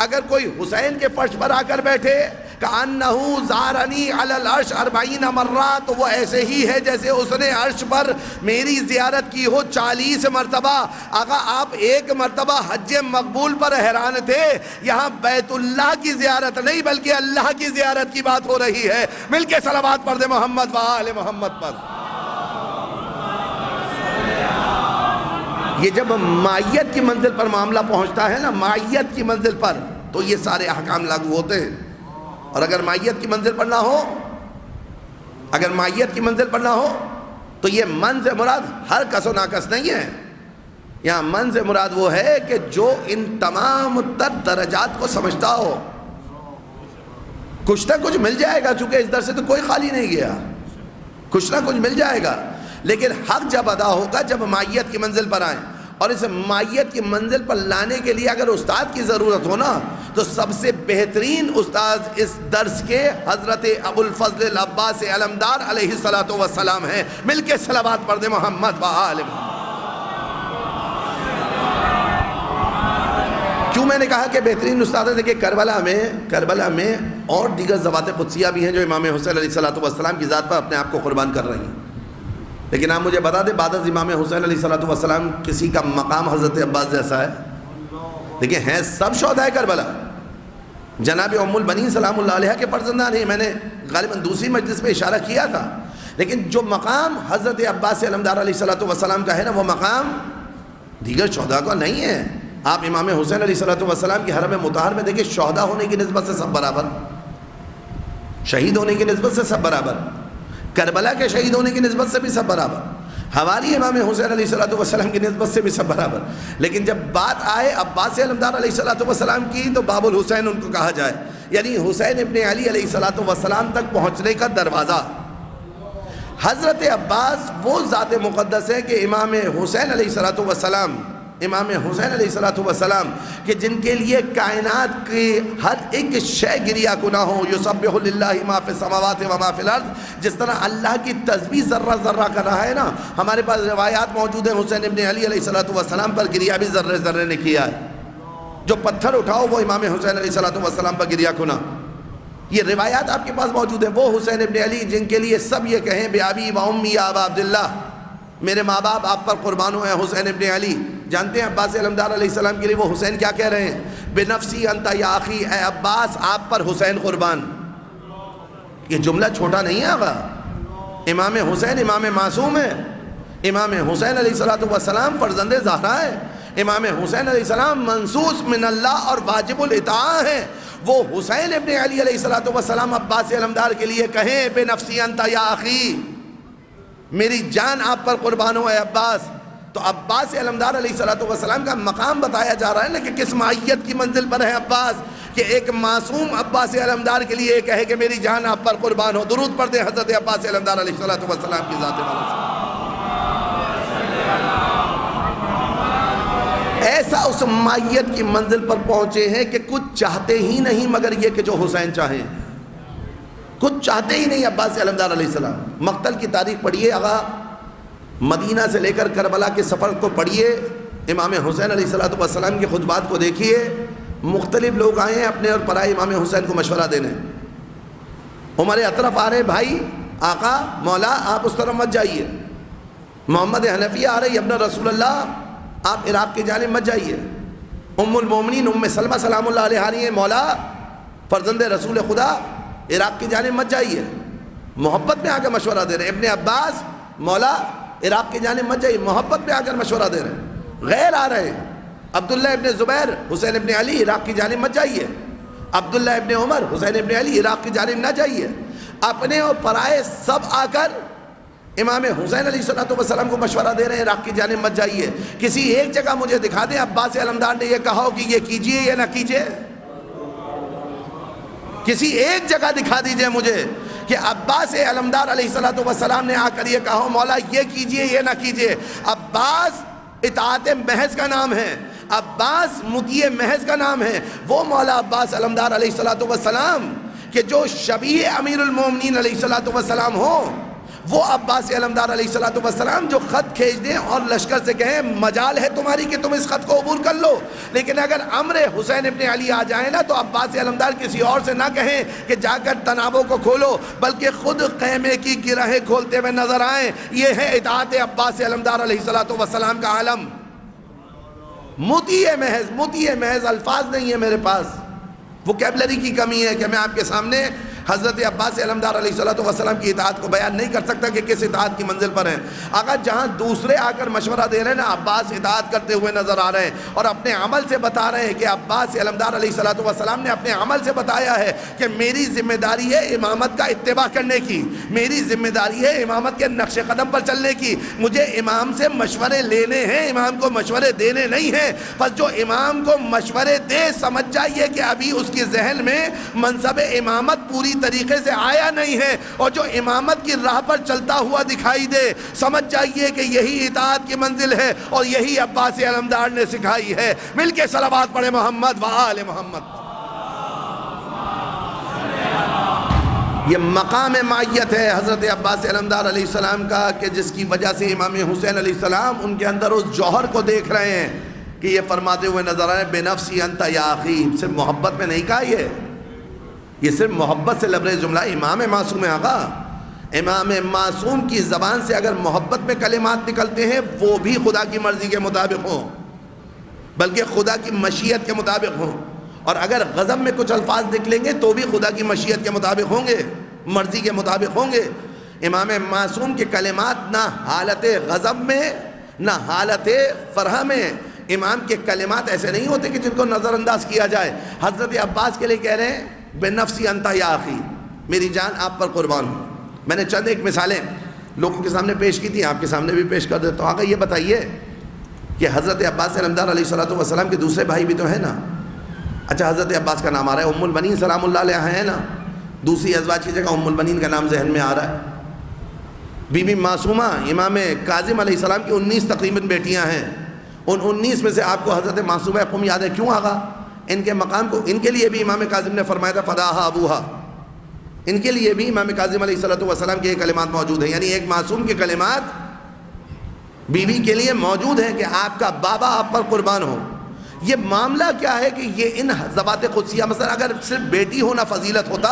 اگر کوئی حسین کے فرش پر آ کر بیٹھے، کأنہ زارنی علی العرش 40 مرہ، تو وہ ایسے ہی ہے جیسے اس نے عرش پر میری زیارت کی ہو 40 مرتبہ۔ آقا آپ ایک مرتبہ حج مقبول پر حیران تھے، یہاں بیت اللہ کی زیارت نہیں بلکہ اللہ کی زیارت کی بات ہو رہی ہے۔ مل کے صلوات پڑھ دے محمد و آل محمد پر۔ یہ جب معیت کی منزل پر معاملہ پہنچتا ہے نا، معیت کی منزل پر، تو یہ سارے احکام لاگو ہوتے ہیں۔ اور اگر معیت کی منزل پر نہ ہو، اگر معیت کی منزل پر نہ ہو تو یہ من سے مراد ہر کس و ناکس نہیں ہے۔ یہاں من سے مراد وہ ہے کہ جو ان تمام تر درجات کو سمجھتا ہو۔ کچھ نہ کچھ مل جائے گا، چونکہ اس در سے تو کوئی خالی نہیں گیا، کچھ نہ کچھ مل جائے گا، لیکن حق جب ادا ہوگا جب معیت کی منزل پر آئیں۔ اور اس معیت کی منزل پر لانے کے لیے اگر استاد کی ضرورت ہو نا، تو سب سے بہترین استاد اس درس کے حضرت ابو الفضل العباس علمدار علیہ السلام ہیں۔ مل کے صلوات پڑھ دے محمد و آل محمد۔ کیوں میں نے کہا کہ بہترین استاد ہے؟ دیکھیں کربلا میں اور دیگر ذوات قدسیہ بھی ہیں جو امام حسین علیہ السلام کی ذات پر اپنے آپ کو قربان کر رہی ہیں، لیکن آپ مجھے بتا دیں بعد از امام حسین علیہ السلام کسی کا مقام حضرت عباس جیسا ہے؟ دیکھیں ہیں سب شہدائے کربلا، جناب ام البنین سلام اللہ علیہ کے فرزندان ہیں، میں نے غالباً دوسری مجلس میں اشارہ کیا تھا، لیکن جو مقام حضرت عباس علمدار علیہ السلام کا ہے نا، وہ مقام دیگر شہداء کا نہیں ہے۔ آپ امام حسین علیہ السلام کی حرم مطہر میں دیکھیں، شہداء ہونے کی نسبت سے سب برابر، شہید ہونے کی نسبت سے سب برابر، کربلا کے شہید ہونے کی نسبت سے بھی سب برابر، ہماری امام حسین علیہ السلام کی نسبت سے بھی سب برابر۔ لیکن جب بات آئے عباس علمدار علیہ السلام کی تو باب الحسین ان کو کہا جائے، یعنی حسین ابن علی علیہ السلام تک پہنچنے کا دروازہ۔ حضرت عباس وہ ذات مقدس ہے کہ امام حسین علیہ السلام کہ جن کے لیے کائنات کی ہر ایک شے گریا کنا ہو، یسبح للہ ما فی السماوات و ما فی الارض، جس طرح اللہ کی تسبیح ذرہ ذرہ کر رہا ہے نا، ہمارے پاس روایات موجود ہیں حسین ابن علی علیہ السلام پر گریا بھی ذرے ذرے نے کیا ہے، جو پتھر اٹھاؤ وہ امام حسین علیہ السلام پر گریا کنا، یہ روایات آپ کے پاس موجود ہیں۔ وہ حسین ابن علی جن کے لیے سب یہ کہیں بے ابی و امی یا ابا عبداللہ، میرے ماں باپ آپ پر قربان ہوئے ہیں حسین ابن علی۔ جانتے ہیں عباس علمدار علیہ السلام کے لیے وہ حسین کیا کہہ رہے ہیں؟ بنفسی انت یا اخی، اے عباس آپ پر حسین قربان۔ یہ جملہ چھوٹا نہیں ہے آقا، امام حسین امام معصوم ہے، امام حسین علیہ السلام فرزند زہرا ہے، امام حسین علیہ السلام منصوص من اللہ اور واجب الاطاعہ ہیں۔ وہ حسین ابن علی علیہ السلام عباس علمدار کے لیے کہیں بنفسی انت یا اخی، میری جان آپ پر قربان ہو اے عباس۔ تو عباس علمدار علیہ السلام کا مقام بتایا جا رہا ہے نا کہ کس معیت کی منزل پر ہے عباس، کہ ایک معصوم عباس علمدار کے لیے کہے کہ میری جان آپ پر قربان ہو۔ درود پڑھتے ہیں حضرت عباس علمدار علیہ السلام کی ذات بارک۔ ایسا اس معیت کی منزل پر پہنچے ہیں کہ کچھ چاہتے ہی نہیں مگر یہ کہ جو حسین چاہیں، کچھ چاہتے ہی نہیں عباس علمدار علیہ السلام۔ مقتل کی تاریخ پڑھیے آقا، مدینہ سے لے کر کربلا کے سفر کو پڑھیے، امام حسین علیہ السلام کے خطبات کو دیکھیے، مختلف لوگ آئے ہیں اپنے اور پرائے امام حسین کو مشورہ دینے۔ عمر اطرف آ رہے، بھائی آقا مولا آپ اس طرف مت جائیے۔ محمد حنفیہ آ رہے، ابن رسول اللہ آپ عراق کی جانب مت جائیے۔ ام المومنین ام سلمہ سلام اللہ علیہ رہی ہیں، مولا فرزند رسول خدا عراق کی جانب مت جائیے، محبت میں آ کر مشورہ دے رہے ہیں۔ ابن عباس مولا عراق کی جانب مت جائیے، محبت میں آ کر مشورہ دے رہے ہیں۔ غیر آ رہے ہیں، عبداللہ ابن زبیر حسین ابن علی عراق کی جانب مت جائیے، عبداللہ ابن عمر حسین ابن علی عراق کی جانب نہ جائیے۔ اپنے اور پرائے سب آ کر امام حسین علیہ السلام کو مشورہ دے رہے ہیں، عراق کی جانب مت جائیے۔ کسی ایک جگہ مجھے دکھا دیں عباس علمدار نے یہ کہا ہو کہ یہ کیجئے یا نہ کیجئے؟ کسی ایک جگہ دکھا دیجئے مجھے کہ عباس علمدار علیہ السلام نے آ کر یہ کہا ہو مولا یہ کیجئے یہ نہ کیجئے۔ عباس اطاعت محض کا نام ہے، عباس مطیع محض کا نام ہے۔ وہ مولا عباس علمدار علیہ السلام کہ جو شبیہ امیر المومنین علیہ السلام ہو، وہ عباس علمدار علیہ السلام جو خط کھینچ دیں اور لشکر سے کہیں مجال ہے تمہاری کہ تم اس خط کو عبور کر لو، لیکن اگر امر حسین ابن علی آ جائے نا تو عباس علمدار کسی اور سے نہ کہیں کہ جا کر تنابوں کو کھولو، بلکہ خود خیمے کی گرہیں کھولتے ہوئے نظر آئیں۔ یہ ہے اطاعت عباس علمدار علیہ السلام کا عالم۔ مطیع محض الفاظ نہیں ہے میرے پاس، وکیبلری کی کمی ہے کہ میں آپ کے سامنے حضرت عباس علمدار علیہ السلام کی اطاعت کو بیان نہیں کر سکتا کہ کس اطاعت کی منزل پر ہیں۔ اگر جہاں دوسرے آ کر مشورہ دے رہے ہیں نا، عباس اطاعت کرتے ہوئے نظر آ رہے ہیں اور اپنے عمل سے بتا رہے ہیں کہ عباس علمدار علیہ السلام نے اپنے عمل سے بتایا ہے کہ میری ذمہ داری ہے امامت کا اتباع کرنے کی، میری ذمہ داری ہے امامت کے نقش قدم پر چلنے کی، مجھے امام سے مشورے لینے ہیں، امام کو مشورے دینے نہیں ہیں۔ پس جو امام کو مشورے دے سمجھ جائیے کہ ابھی اس کے ذہن میں منصب امامت پوری طریقے سے آیا نہیں ہے، اور جو امامت کی راہ پر چلتا ہوا دکھائی دے سمجھ جائیے کہ یہی اطاعت کی منزل ہے اور یہی عباس علمدار نے سکھائی ہے۔ مل کے صلوات پڑھے محمد و آل محمد۔ یہ مقام معیت ہے حضرت عباس علمدار علیہ السلام کا کہ جس کی وجہ سے امام حسین علیہ السلام ان کے اندر اس جوہر کو دیکھ رہے ہیں کہ یہ فرماتے ہوئے نظر آئے بے نفسی انت یا اخی۔ صرف محبت میں نہیں کہا، یہ صرف محبت سے لبریز جملہ۔ امام معصوم آقا، امام معصوم کی زبان سے اگر محبت میں کلمات نکلتے ہیں وہ بھی خدا کی مرضی کے مطابق ہوں، بلکہ خدا کی مشیت کے مطابق ہوں، اور اگر غضب میں کچھ الفاظ نکلیں گے تو بھی خدا کی مشیت کے مطابق ہوں گے، مرضی کے مطابق ہوں گے۔ امام معصوم کے کلمات نہ حالت غضب میں نہ حالت فرح میں، امام کے کلمات ایسے نہیں ہوتے کہ جن کو نظر انداز کیا جائے۔ حضرت عباس کے لیے کہہ رہے ہیں بے نفسی انتا یا اخی، میری جان آپ پر قربان ہوں۔ میں نے چند ایک مثالیں لوگوں کے سامنے پیش کی تھی، آپ کے سامنے بھی پیش کر دیتا ہوں۔ آگے یہ بتائیے کہ حضرت عباس علمدار علیہ السلام کے دوسرے بھائی بھی تو ہیں نا۔ اچھا، حضرت عباس کا نام آ رہا ہے، ام البنین سلام اللہ علیہ ہے نا، دوسری ازواج کی جگہ ام البنین کا نام ذہن میں آ رہا ہے۔ بی بی معصومہ امام کاظم علیہ السلام کی 19 تقریباً بیٹیاں ہیں، ان 19 میں سے آپ کو حضرت معصومہ قم یاد ہے؟ کیوں آگا؟ ان کے مقام کو، ان کے لیے بھی امام کاظم نے فرمایا تھا فداہا ابوہا، ان کے لیے بھی امام کاظم علیہ السلام کے یہ کلمات موجود ہیں، یعنی ایک معصوم کے کلمات بیوی کے لیے موجود ہیں کہ آپ کا بابا آپ پر قربان ہو۔ یہ معاملہ کیا ہے کہ یہ ان ذوات قدسیہ، مثلا اگر صرف بیٹی ہونا فضیلت ہوتا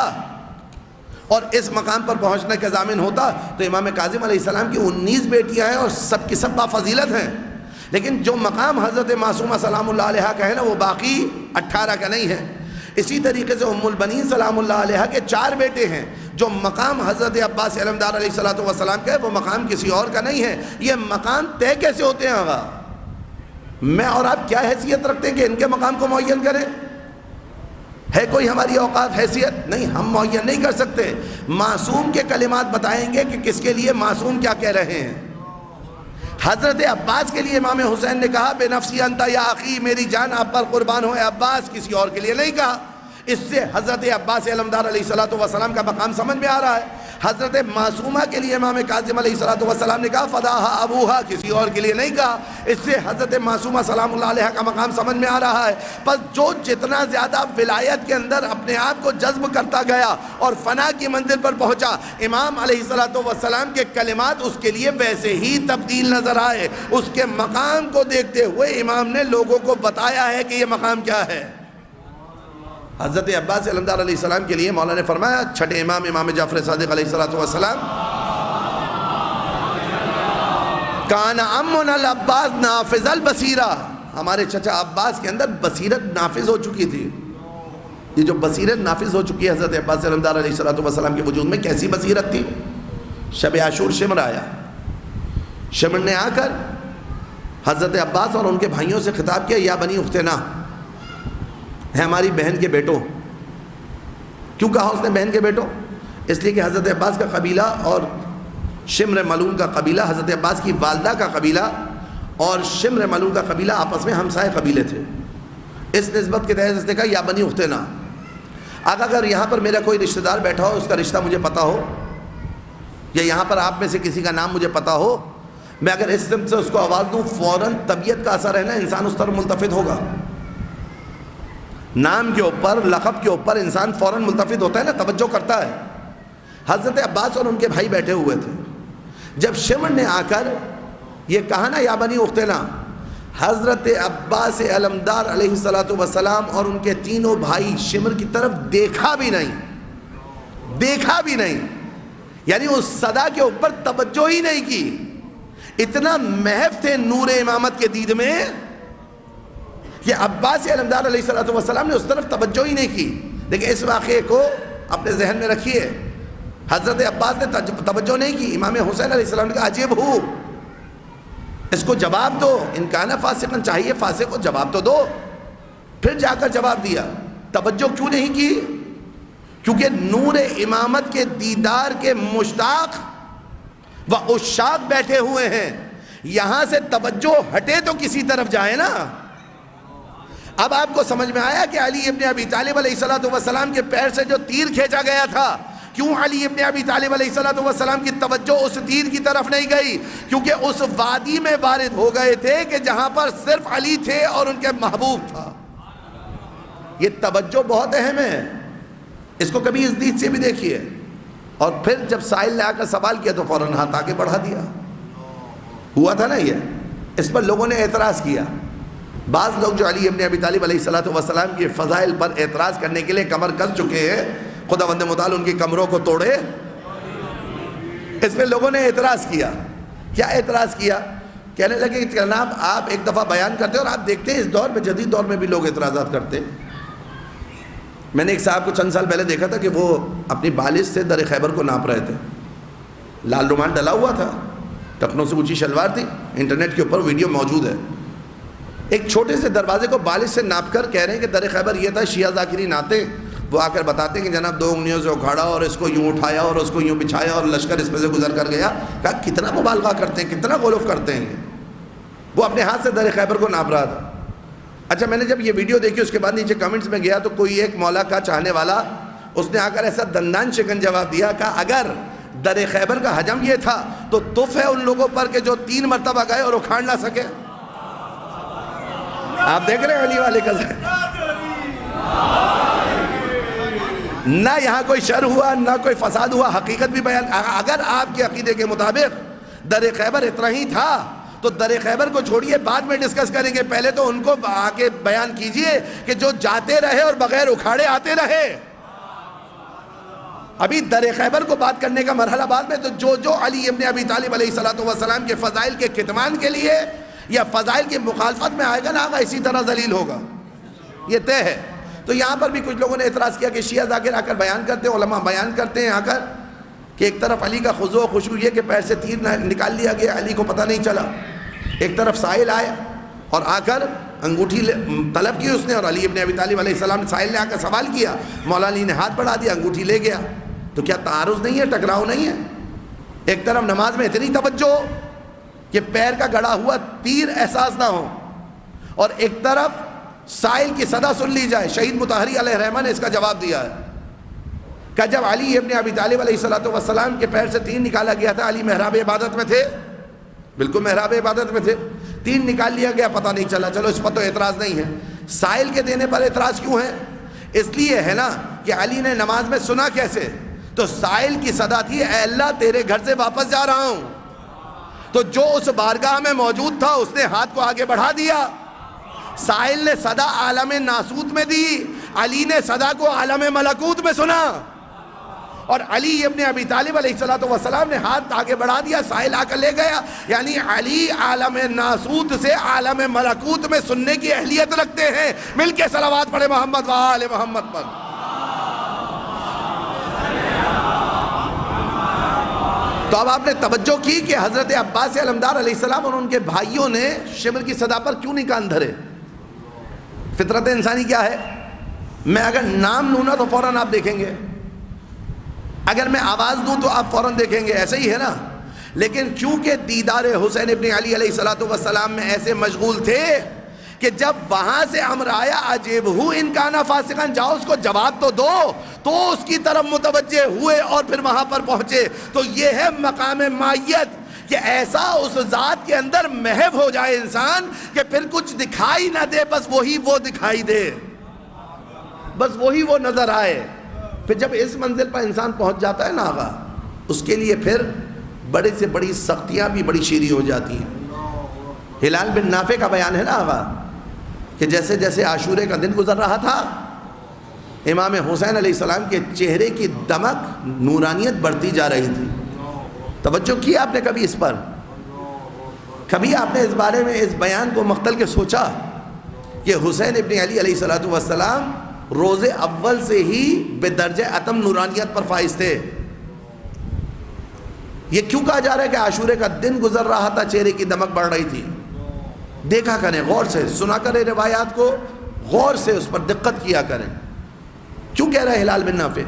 اور اس مقام پر پہنچنے کا ضامن ہوتا تو امام کاظم علیہ السلام کی 19 بیٹیاں ہیں اور سب کی سب بافضیلت ہیں، لیکن جو مقام حضرت معصومہ سلام اللہ علیہ کا ہے نا وہ باقی 18 کا نہیں ہے۔ اسی طریقے سے ام البنین سلام اللہ علیہ کے 4 بیٹے ہیں، جو مقام حضرت عباس علمدار علیہ السلام کا ہے وہ مقام کسی اور کا نہیں ہے۔ یہ مقام طے کیسے ہوتے ہیں آقا؟ میں اور آپ کیا حیثیت رکھتے ہیں کہ ان کے مقام کو معین کریں؟ ہے کوئی ہماری اوقات حیثیت؟ نہیں، ہم معین نہیں کر سکتے۔ معصوم کے کلمات بتائیں گے کہ کس کے لیے معصوم کیا کہہ رہے ہیں۔ حضرت عباس کے لیے امام حسین نے کہا بے نفسی انتا یا اخی، میری جان آپ پر قربان ہو اے عباس، کسی اور کے لیے نہیں کہا۔ اس سے حضرت عباس علمدار علیہ السلام کا مقام سمجھ میں آ رہا ہے۔ حضرت معصومہ کے لیے امام کاظم علیہ السلام نے کہا فداہا ابوہا، کسی اور کے لیے نہیں کہا۔ اس سے حضرت معصومہ سلام اللہ علیہ کا مقام سمجھ میں آ رہا ہے۔ پس جو جتنا زیادہ ولایت کے اندر اپنے آپ کو جذب کرتا گیا اور فنا کی منزل پر پہنچا، امام علیہ السلام کے کلمات اس کے لیے ویسے ہی تبدیل نظر آئے۔ اس کے مقام کو دیکھتے ہوئے امام نے لوگوں کو بتایا ہے کہ یہ مقام کیا ہے۔ حضرت عباس علمدار علیہ السلام کے لیے مولا نے فرمایا، چھٹے امام امام جعفر صادق علیہ السلام، کان امنا العباس نافذ البصیرہ، ہمارے چچا عباس کے اندر بصیرت نافذ ہو چکی تھی. یہ جو بصیرت نافذ ہو چکی ہے حضرت عباس علمدار علیہ السلام کے وجود میں، کیسی بصیرت تھی؟ شب عاشور شمر آیا، شمر نے آ کر حضرت عباس اور ان کے بھائیوں سے خطاب کیا، یا بنی اختنا، ہے ہماری بہن کے بیٹوں. کیوں کہا اس نے بہن کے بیٹوں؟ اس لیے کہ حضرت عباس کا قبیلہ اور شمر ملعون کا قبیلہ، حضرت عباس کی والدہ کا قبیلہ اور شمر ملعون کا قبیلہ آپس میں ہمسائے قبیلے تھے. اس نسبت کے تحت اس نے کہا یا بنی اختنا. اگر یہاں پر میرا کوئی رشتہ دار بیٹھا ہو، اس کا رشتہ مجھے پتہ ہو، یا یہاں پر آپ میں سے کسی کا نام مجھے پتہ ہو، میں اگر اس سمت سے اس کو آواز دوں، فوراً طبیعت کا اثر ہے نا، انسان اس طرف ملتفت ہوگا. نام کے اوپر، لقب کے اوپر انسان فوراً ملتفت ہوتا ہے نا، توجہ کرتا ہے. حضرت عباس اور ان کے بھائی بیٹھے ہوئے تھے. جب شمر نے آ کر یہ کہا نا یا بنی اختنا، حضرت عباس علمدار علیہ السلام اور ان کے تینوں بھائی شمر کی طرف دیکھا بھی نہیں، یعنی اس صدا کے اوپر توجہ ہی نہیں کی. اتنا محو تھے نور امامت کے دید میں کہ عباس علمدار علیہ السلام نے اس طرف توجہ ہی نہیں کی. لیکن اس واقعے کو اپنے ذہن میں رکھیے، حضرت عباس نے توجہ نہیں کی. امام حسین علیہ السلام نے کہا عجیب ہو، اس کو جواب دو، ان کا نا فاسقاً، چاہیے فاسق کو جواب تو دو. پھر جا کر جواب دیا. توجہ کیوں نہیں کی؟ کیونکہ نور امامت کے دیدار کے مشتاق و عشاق بیٹھے ہوئے ہیں. یہاں سے توجہ ہٹے تو کسی طرف جائے نا. اب آپ کو سمجھ میں آیا کہ علی ابن ابی طالب علیہ السلام کے پیر سے جو تیر کھینچا گیا تھا، کیوں علی ابن ابی طالب علیہ السلام کی توجہ اس تیر کی طرف نہیں گئی؟ کیونکہ اس وادی میں وارد ہو گئے تھے کہ جہاں پر صرف علی تھے اور ان کے محبوب تھا. یہ توجہ بہت اہم ہے، اس کو کبھی اس دید سے بھی دیکھیے. اور پھر جب سائل نے آ کر سوال کیا تو فوراً ہاتھ آگے بڑھا دیا. ہوا تھا نا یہ. اس پر لوگوں نے اعتراض کیا. بعض لوگ جو علی ابن ابی طالب علیہ السلام کے فضائل پر اعتراض کرنے کے لیے کمر کس چکے ہیں، خداوند متعال ان کی کمروں کو توڑے. اس میں لوگوں نے اعتراض کیا. کیا اعتراض کیا؟ کہنے لگے کہ جناب آپ ایک دفعہ بیان کرتے اور آپ دیکھتے ہیں اس دور میں، جدید دور میں بھی لوگ اعتراضات کرتے. میں نے ایک صاحب کو چند سال پہلے دیکھا تھا کہ وہ اپنی بالش سے در خیبر کو ناپ رہے تھے. لال رومال ڈلا ہوا تھا، ٹخنوں سے اونچی شلوار تھی، انٹرنیٹ کے اوپر ویڈیو موجود ہے. ایک چھوٹے سے دروازے کو بالش سے ناپ کر کہہ رہے ہیں کہ در خیبر یہ تھا. شیعہ ذاکرین آتے، وہ آ کر بتاتے ہیں کہ جناب 2 انگلیوں سے اکھاڑا اور اس کو یوں اٹھایا اور اس کو یوں بچھایا اور لشکر اس میں سے گزر کر گیا. کہا کتنا مبالغہ کرتے ہیں، کتنا غلوف کرتے ہیں. وہ اپنے ہاتھ سے در خیبر کو ناپ رہا تھا. اچھا میں نے جب یہ ویڈیو دیکھی، اس کے بعد نیچے کمنٹس میں گیا تو کوئی ایک مولا کا چاہنے والا، اس نے آ کر ایسا دندان شکن جواب دیا. کہا اگر در خیبر کا حجم یہ تھا تو تف ہے ان لوگوں پر کہ جو 3 مرتبہ گئے اور اکھاڑ نہ سکے. آپ دیکھ رہے ہیں علی والے کا نہ یہاں کوئی شر ہوا نہ کوئی فساد ہوا، حقیقت بھی بیان. اگر آپ کے عقیدے کے مطابق در خیبر اتنا ہی تھا تو در خیبر کو چھوڑیے، بعد میں ڈسکس کریں گے. پہلے تو ان کو آ کے بیان کیجئے کہ جو جاتے رہے اور بغیر اکھاڑے آتے رہے. ابھی در خیبر کو بات کرنے کا مرحلہ بعد میں. تو جو علی ابن ابی طالب علیہ السلام کے فضائل کے کتمان کے لیے یا فضائل کی مخالفت میں آئے گا نا، اسی طرح ذلیل ہوگا، یہ طے ہے. تو یہاں پر بھی کچھ لوگوں نے اعتراض کیا کہ شیعہ ذاکر آ کر بیان کرتے ہیں، علماء بیان کرتے ہیں آ کر کہ ایک طرف علی کا خضوع و خشوع یہ کہ پیر سے تیر نکال لیا گیا، علی کو پتہ نہیں چلا. ایک طرف سائل آئے اور آ کر انگوٹھی طلب کی اس نے، اور علی ابن ابی طالب علیہ السلام سائل نے آ کر سوال کیا، مولا علی نے ہاتھ بڑھا دیا، انگوٹھی لے گیا. تو کیا تعارض نہیں ہے، ٹکراؤ نہیں ہے؟ ایک طرف نماز میں اتنی توجہ کہ پیر کا گڑا ہوا تیر احساس نہ ہو، اور ایک طرف سائل کی صدا سن لی جائے. شہید مطہری علیہ الرحمہ نے اس کا جواب دیا ہے کہ جب علی ابن ابی طالب علیہ السلام کے پیر سے تیر نکالا گیا تھا، علی محراب عبادت میں تھے، بالکل محراب عبادت میں تھے، تیر نکال لیا گیا، پتہ نہیں چلا. چلو اس پر تو اعتراض نہیں ہے. سائل کے دینے پر اعتراض کیوں ہے؟ اس لیے ہے نا کہ علی نے نماز میں سنا کیسے؟ تو سائل کی صدا تھی، اے اللہ تیرے گھر سے واپس جا رہا ہوں. تو جو اس بارگاہ میں موجود تھا اس نے ہاتھ کو آگے بڑھا دیا. سائل نے صدا عالم ناسوت میں دی، علی نے صدا کو عالم ملکوت میں سنا. اور علی ابن ابی طالب علیہ السلام نے ہاتھ آگے بڑھا دیا، سائل آ کر لے گیا. یعنی علی عالم ناسوت سے عالم ملکوت میں سننے کی اہلیت رکھتے ہیں. مل کے صلوات پڑھے محمد و آل محمد پر. تو اب آپ نے توجہ کی کہ حضرت عباس علمدار علیہ السلام اور ان کے بھائیوں نے شمر کی صدا پر کیوں نہیں کان دھرے؟ فطرت انسانی کیا ہے؟ میں اگر نام لوں نا تو فوراً آپ دیکھیں گے، اگر میں آواز دوں تو آپ فوراً دیکھیں گے، ایسا ہی ہے نا. لیکن چونکہ دیدار حسین ابن علی علیہ السلام میں ایسے مشغول تھے کہ جب وہاں سے امر آیا عجیبہ ان کانا فاسقاً، جاؤ اس کو جواب تو دو، تو اس کی طرف متوجہ ہوئے اور پھر وہاں پر پہنچے. تو یہ ہے مقام مائیت کہ ایسا اس ذات کے اندر محو ہو جائے انسان کہ پھر کچھ دکھائی نہ دے، بس وہی وہ دکھائی دے، بس وہی وہ نظر آئے. پھر جب اس منزل پر انسان پہنچ جاتا ہے نا آقا، اس کے لیے پھر بڑے سے بڑی سختیاں بھی بڑی شیریں ہو جاتی ہیں. ہلال بن نافع کا بیان ہے نا آقا کہ جیسے جیسے عاشورے کا دن گزر رہا تھا، امام حسین علیہ السلام کے چہرے کی دمک نورانیت بڑھتی جا رہی تھی. توجہ کی آپ نے کبھی اس پر؟ کبھی آپ نے اس بارے میں اس بیان کو مختل کے سوچا کہ حسین ابن علی علیہ السلام روز اول سے ہی بے درجہ اتم نورانیت پر فائز تھے؟ یہ کیوں کہا جا رہا ہے کہ عاشورے کا دن گزر رہا تھا، چہرے کی دمک بڑھ رہی تھی؟ دیکھا کریں، غور سے سنا کریں روایات کو، غور سے اس پر دقت کیا کریں. کیوں کہہ رہا ہے ہلال بن نافع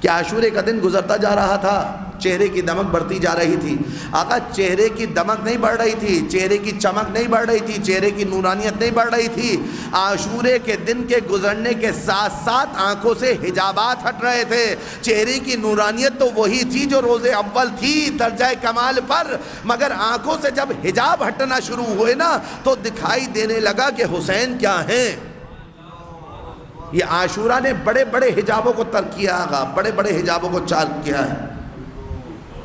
کہ عاشورے کا دن گزرتا جا رہا تھا، چہرے کی دمک بڑھتی جا رہی تھی؟ آقا چہرے کی دمک نہیں بڑھ رہی تھی، چہرے کی چمک نہیں بڑھ رہی تھی، چہرے کی نورانیت نہیں بڑھ رہی تھی. عاشورے کے دن کے گزرنے کے ساتھ ساتھ آنکھوں سے حجابات ہٹ رہے تھے. چہرے کی نورانیت تو وہی تھی جو روز اول تھی درجہ کمال پر، مگر آنکھوں سے جب حجاب ہٹنا شروع ہوئے نا تو دکھائی دینے لگا کہ حسین کیا ہیں. یہ عاشورہ نے بڑے بڑے حجابوں کو ترک کیا، آقا بڑے بڑے حجابوں کو چارک کیا ہے.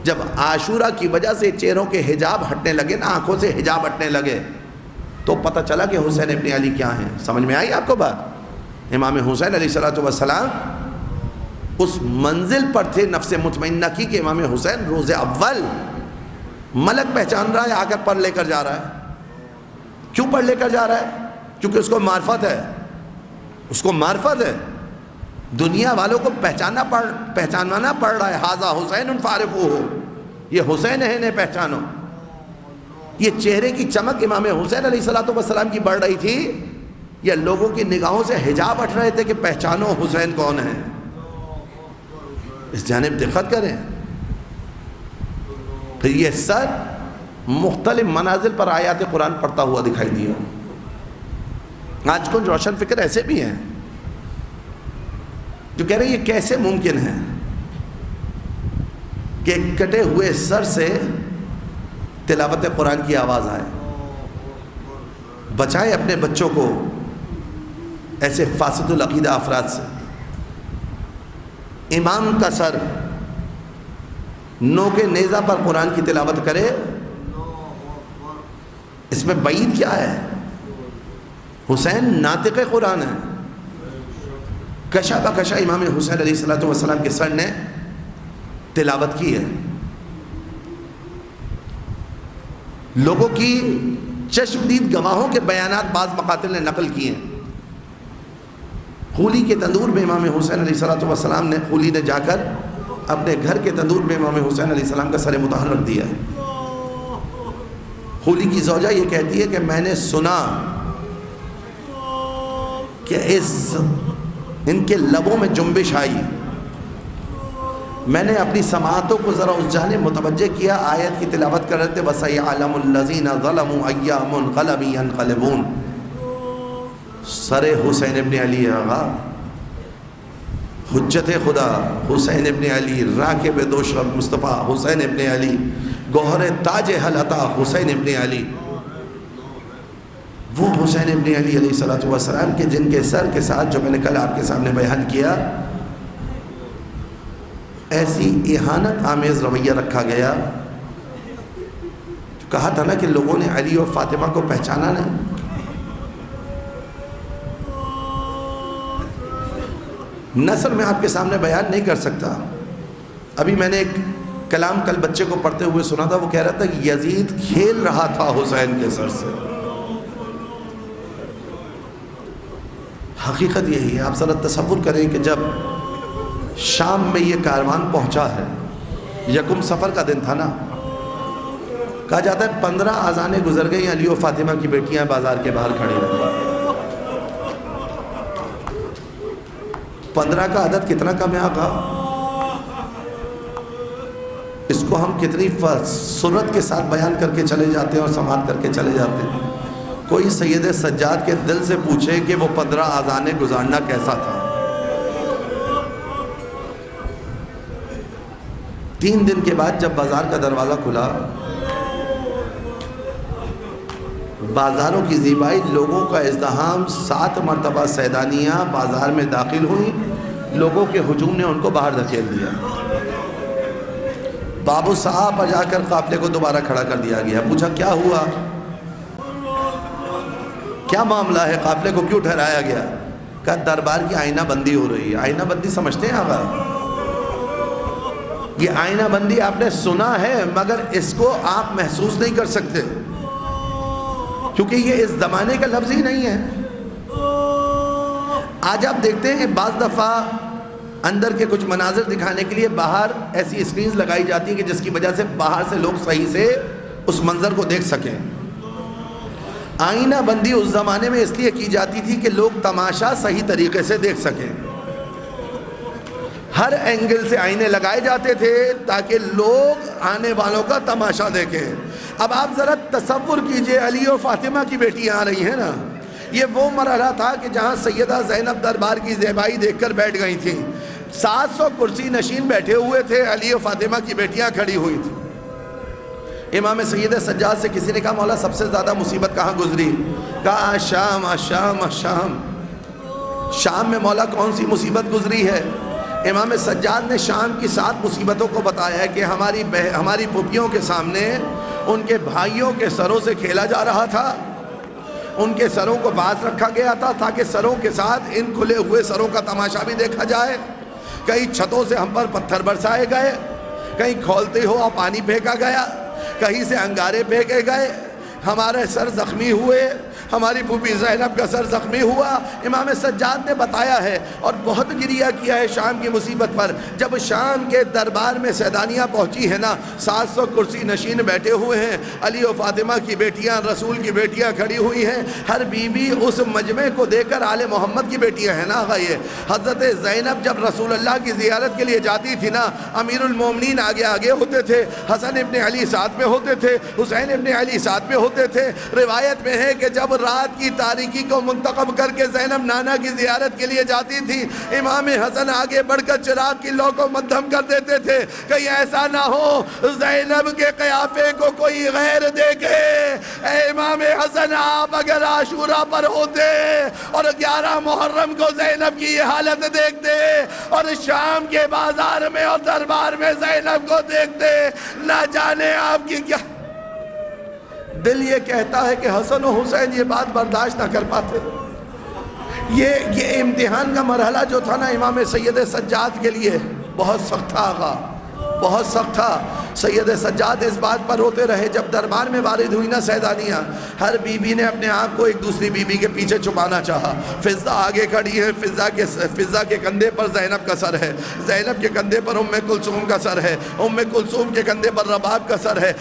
جب عاشورہ کی وجہ سے چہروں کے حجاب ہٹنے لگے نا، آنکھوں سے حجاب ہٹنے لگے، تو پتہ چلا کہ حسین ابن علی کیا ہیں. سمجھ میں آئی آپ کو بات؟ امام حسین علیہ السلام اس منزل پر تھے نفس مطمئنہ کی کہ امام حسین روز اول ملک پہچان رہا ہے، آ کر پر لے کر جا رہا ہے. کیوں پر لے کر جا رہا ہے؟ کیونکہ اس کو معرفت ہے، اس کو معرفت ہے. دنیا والوں کو پہچاننا پڑ رہا ہے. ھذا حسین فارقوہ، یہ حسین ہے، انہیں پہچانو. یہ چہرے کی چمک امام حسین علیہ السلام کی بڑھ رہی تھی، یا لوگوں کی نگاہوں سے حجاب ہٹ رہے تھے کہ پہچانو حسین کون ہے؟ اس جانب دقت کریں. پھر یہ سر مختلف منازل پر آیات قرآن پڑھتا ہوا دکھائی دیا. آج کچھ روشن فکر ایسے بھی ہیں جو کہہ رہے ہیں یہ کیسے ممکن ہے کہ کٹے ہوئے سر سے تلاوت قرآن کی آواز آئے. بچائیں اپنے بچوں کو ایسے فاسد العقیدہ افراد سے. امام کا سر نو کے نیزہ پر قرآن کی تلاوت کرے، اس میں بعید کیا ہے؟ حسین ناطق قرآن ہے. کشا بکشا امام حسین علیہ السلام کے سر نے تلاوت کی ہے. لوگوں کی چشمدید گواہوں کے بیانات بعض مقاتل نے نقل کیے ہیں. خولی کے تندور میں امام حسین علیہ السلام نے، خولی نے جا کر اپنے گھر کے تندور میں امام حسین علیہ السلام کا سر مطہر رکھ دیا. خولی کی زوجہ یہ کہتی ہے کہ میں نے سنا کہ ان کے لبوں میں جنبش آئی. میں نے اپنی سماعتوں کو ذرا اس جانب متوجہ کیا، آیت کی تلاوت کر رہے تھے وَسَيَعْلَمُ الَّذِينَ ظَلَمُوا أَيَّ مُنْقَلَبٍ يَنْقَلِبُونَ. سر حسین ابن علی آغا، حجت خدا حسین ابن علی، راکب دوشرب مصطفیٰ حسین ابن علی، گوہر تاج حلتا حسین ابن علی. وہ حسین ابن علی علیہ السلام کے جن کے سر کے ساتھ جو میں نے کل آپ کے سامنے بیان کیا، ایسی اہانت آمیز رویہ رکھا گیا. کہا تھا نا کہ لوگوں نے علی اور فاطمہ کو پہچانا نہیں. نثر میں آپ کے سامنے بیان نہیں کر سکتا. ابھی میں نے ایک کلام کل بچے کو پڑھتے ہوئے سنا تھا، وہ کہہ رہا تھا کہ یزید کھیل رہا تھا حسین کے سر سے۔ حقیقت یہی ہے۔ آپ ذرا تصور کریں کہ جب شام میں یہ کاروان پہنچا ہے، یکم سفر کا دن تھا نا، کہا جاتا ہے 15 اذانیں گزر گئی، علی و فاطمہ کی بیٹیاں بازار کے باہر کھڑی رہیں۔ 15 کا عدد کتنا کم ہے آقا؟ اس کو ہم کتنی سرعت کے ساتھ بیان کر کے چلے جاتے ہیں اور سماعت کر کے چلے جاتے ہیں۔ کوئی سید سجاد کے دل سے پوچھے کہ وہ 15 اذانیں گزارنا کیسا تھا۔ 3 دن کے بعد جب بازار کا دروازہ کھلا، بازاروں کی زیبائی، لوگوں کا ازدحام، 7 مرتبہ سیدانیاں بازار میں داخل ہوئیں، لوگوں کے ہجوم نے ان کو باہر دھکیل دیا۔ بابو صاحب پر جا کر قافلے کو دوبارہ کھڑا کر دیا گیا۔ پوچھا کیا ہوا، کیا معاملہ ہے، قافلے کو کیوں ٹھہرایا گیا؟ کہا دربار کی آئینہ بندی ہو رہی ہے۔ آئینہ بندی سمجھتے ہیں آقا؟ یہ آئینہ بندی آپ نے سنا ہے، مگر اس کو آپ محسوس نہیں کر سکتے، کیونکہ یہ اس زمانے کا لفظ ہی نہیں ہے۔ آج آپ دیکھتے ہیں بعض دفعہ اندر کے کچھ مناظر دکھانے کے لیے باہر ایسی اسکرینز لگائی جاتی ہیں کہ جس کی وجہ سے باہر سے لوگ صحیح سے اس منظر کو دیکھ سکیں۔ آئینہ بندی اس زمانے میں اس لیے کی جاتی تھی کہ لوگ تماشا صحیح طریقے سے دیکھ سکیں۔ ہر اینگل سے آئینے لگائے جاتے تھے تاکہ لوگ آنے والوں کا تماشا دیکھیں۔ اب آپ ذرا تصور کیجئے، علی و فاطمہ کی بیٹیاں آ رہی ہیں نا، یہ وہ مرحلہ تھا کہ جہاں سیدہ زینب دربار کی زیبائی دیکھ کر بیٹھ گئی تھیں۔ 700 کرسی نشین بیٹھے ہوئے تھے، علی و فاطمہ کی بیٹیاں کھڑی ہوئی تھیں۔ امام سید سجاد سے کسی نے کہا مولا سب سے زیادہ مصیبت کہاں گزری؟ کہا شام شام شام۔ شام میں مولا کون سی مصیبت گزری ہے؟ امام سجاد نے شام کی 7 مصیبتوں کو بتایا ہے کہ ہماری پھوپھیوں کے سامنے ان کے بھائیوں کے سروں سے کھیلا جا رہا تھا، ان کے سروں کو باز رکھا گیا تھا تاکہ سروں کے ساتھ ان کھلے ہوئے سروں کا تماشا بھی دیکھا جائے۔ کئی چھتوں سے ہم پر پتھر برسائے گئے، کہیں کھولتے ہوا پانی پھینکا گیا، کہیں سے انگارے پھینکے گئے، ہمارے سر زخمی ہوئے، ہماری پھوپھی زینب کا سر زخمی ہوا۔ امام سجاد نے بتایا ہے اور بہت گریہ کیا ہے شام کی مصیبت پر۔ جب شام کے دربار میں سیدانیاں پہنچی ہے نا، 700 کرسی نشین بیٹھے ہوئے ہیں، علی و فاطمہ کی بیٹیاں، رسول کی بیٹیاں کھڑی ہوئی ہیں، ہر بیوی اس مجمع کو دیکھ کر آل محمد کی بیٹیاں ہیں نا آقا۔ یہ حضرت زینب جب رسول اللہ کی زیارت کے لیے جاتی تھی نا، امیر المومنین آگے آگے ہوتے تھے، حسن ابن علی ساتھ میں ہوتے تھے، حسین ابن علی ساتھ میں ہوتے تھے۔ روایت میں ہے کہ جب رات کی تاریکی کو منتخب کر کے زینب نانا کی زیارت کے لیے جاتی تھی، امام حسن آگے بڑھ کر چراغ کی لو کو مدھم کر دیتے تھے، کہیں ایسا نہ ہو زینب کے قیافے کو کوئی غیر دیکھے۔ اے امام حسن، آپ اگر عاشورہ پر ہوتے اور 11 محرم کو زینب کی یہ حالت دیکھتے اور شام کے بازار میں اور دربار میں زینب کو دیکھتے، نہ جانے آپ کی کیا دل یہ کہتا ہے کہ حسن و حسین یہ بات برداشت نہ کر پاتے۔ یہ امتحان کا مرحلہ جو تھا نا امام سید سجاد کے لیے بہت سخت تھا آقا، بہت سخت تھا۔ سید سجاد اس بات پر روتے رہے جب دربار میں وارد ہوئی نا سیدانیاں، ہر بیوی نے اپنے آپ کو ایک دوسری بیوی کے پیچھے چھپانا چاہا۔ فضہ آگے کھڑی ہے، فضہ کے کندھے پر زینب کا سر ہے، زینب کے کندھے پر ام کلثوم کا سر ہے، ام کلثوم کے کندھے پر رباب کا سر ہے۔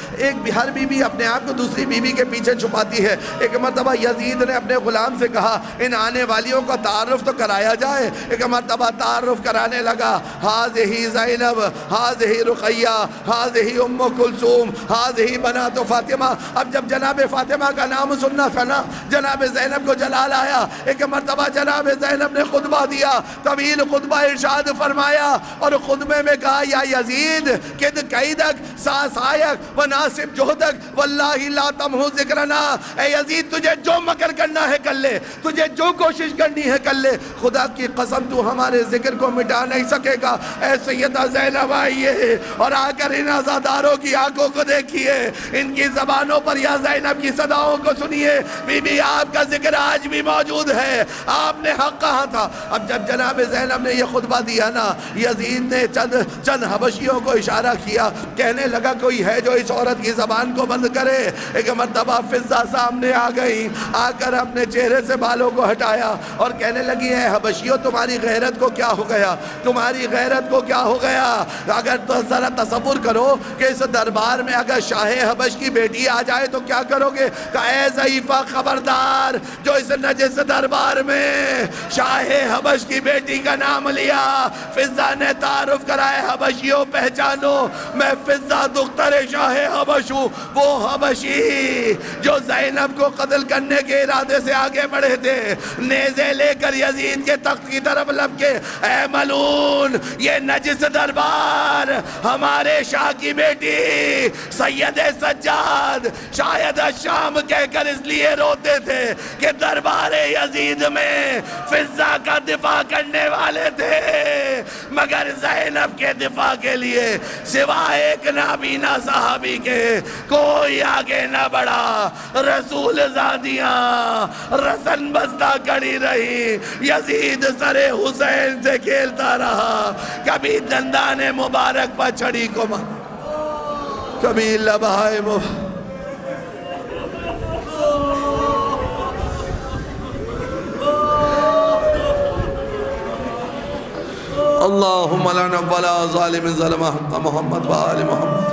ہر بیوی اپنے آپ کو دوسری بیوی کے پیچھے چھپاتی ہے۔ ایک مرتبہ یزید نے اپنے غلام سے کہا ان آنے والیوں کا تعارف تو کرایا جائے۔ ایک مرتبہ تعارف کرانے لگا، ہاذہی زینب، ہاذہی رقیہ، ہاذہی ام کلثوم، ہاذہی بنات فاطمہ۔ اب جب جناب فاطمہ کا نام سننا تھا نا، جناب زینب کو جلال آیا۔ ایک مرتبہ جناب زینب نے خطبہ دیا، طویل خطبہ ارشاد فرمایا اور خطبے میں کہا یا یزید کد قیدک ساسایک وناسب جہدک واللہ لا تمحو ذکرنا۔ اے یزید تجھے جو مکر کرنا ہے کر لے، تجھے جو کوشش کرنی ہے کر لے، خدا کی قسم تو ہمارے ذکر کو مٹا نہیں سکے گا۔ اے سیدہ زینب آئیے اور آ کر ان عزاداروں کی آنکھوں کو دیکھیے، ان کی زبانوں پر یا زینب کی صداؤں کو سنیے۔ بی بی آپ کا ذکر آج بھی موجود ہے، آپ نے حق کہا تھا۔ اب جب جناب زینب نے یہ خطبہ دیا نا، یزید نے چند حبشیوں کو اشارہ کیا، کہنے لگا کوئی ہے جو اس عورت کی زبان کو بند کرے۔ ایک مرتبہ فضہ سامنے آ گئی، آ کر اپنے چہرے سے بالوں کو ہٹایا اور کہنے لگی ہے حبشیوں تمہاری غیرت کو کیا ہو گیا، تمہاری غیرت کو کیا ہو گیا؟ اگر تو ذرا تصور کرو کہ اس دربار میں اگر شاہ حبش کی بیٹی آ جائے تو کیا کرو گے؟ کہ اے ضعیفہ خبردار، جو اس نجس دربار میں شاہ حبش کی بیٹی کا نام لیا۔ فضہ نے تعارف کرائے، حبشیوں پہچانو، میں فضہ دختر شاہ حبش ہوں، وہ حبشی جو زینب کو قتل کرنے کے ارادے سے آگے بڑھے تھے، نیزے لے کر یزید کے تخت کی طرف لپکے۔ اے ملعون، یہ نجس دربار ہمارے شاہ کی بیٹی سید سجاد شاید الشام کہہ کر اس لیے روتے تھے کہ دربار یزید میں فضہ کا دفاع کرنے والے تھے، مگر زینب کے دفاع کے لیے سوائے ایک نابینا صحابی کے کوئی آگے نہ بڑھا۔ رسول زادیاں رسن بستہ کڑی رہی، یزید سر حسین سے کھیلتا رہا، کبھی دندان مبارک پر چھڑی کو کبھی لبہائے اللہم لنا ولا ظالم ظلم حق محمد وآل محمد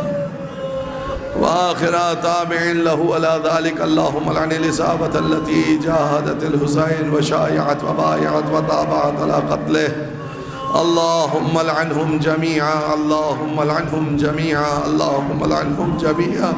وآخر تابع له على ذلك اللهم لعن الإصابة التي جاهدت الحسين وشايعت وبايعت وطابعت على قتله اللهم لعنهم جميعا اللهم لعنهم جميعا اللهم لعنهم جميعا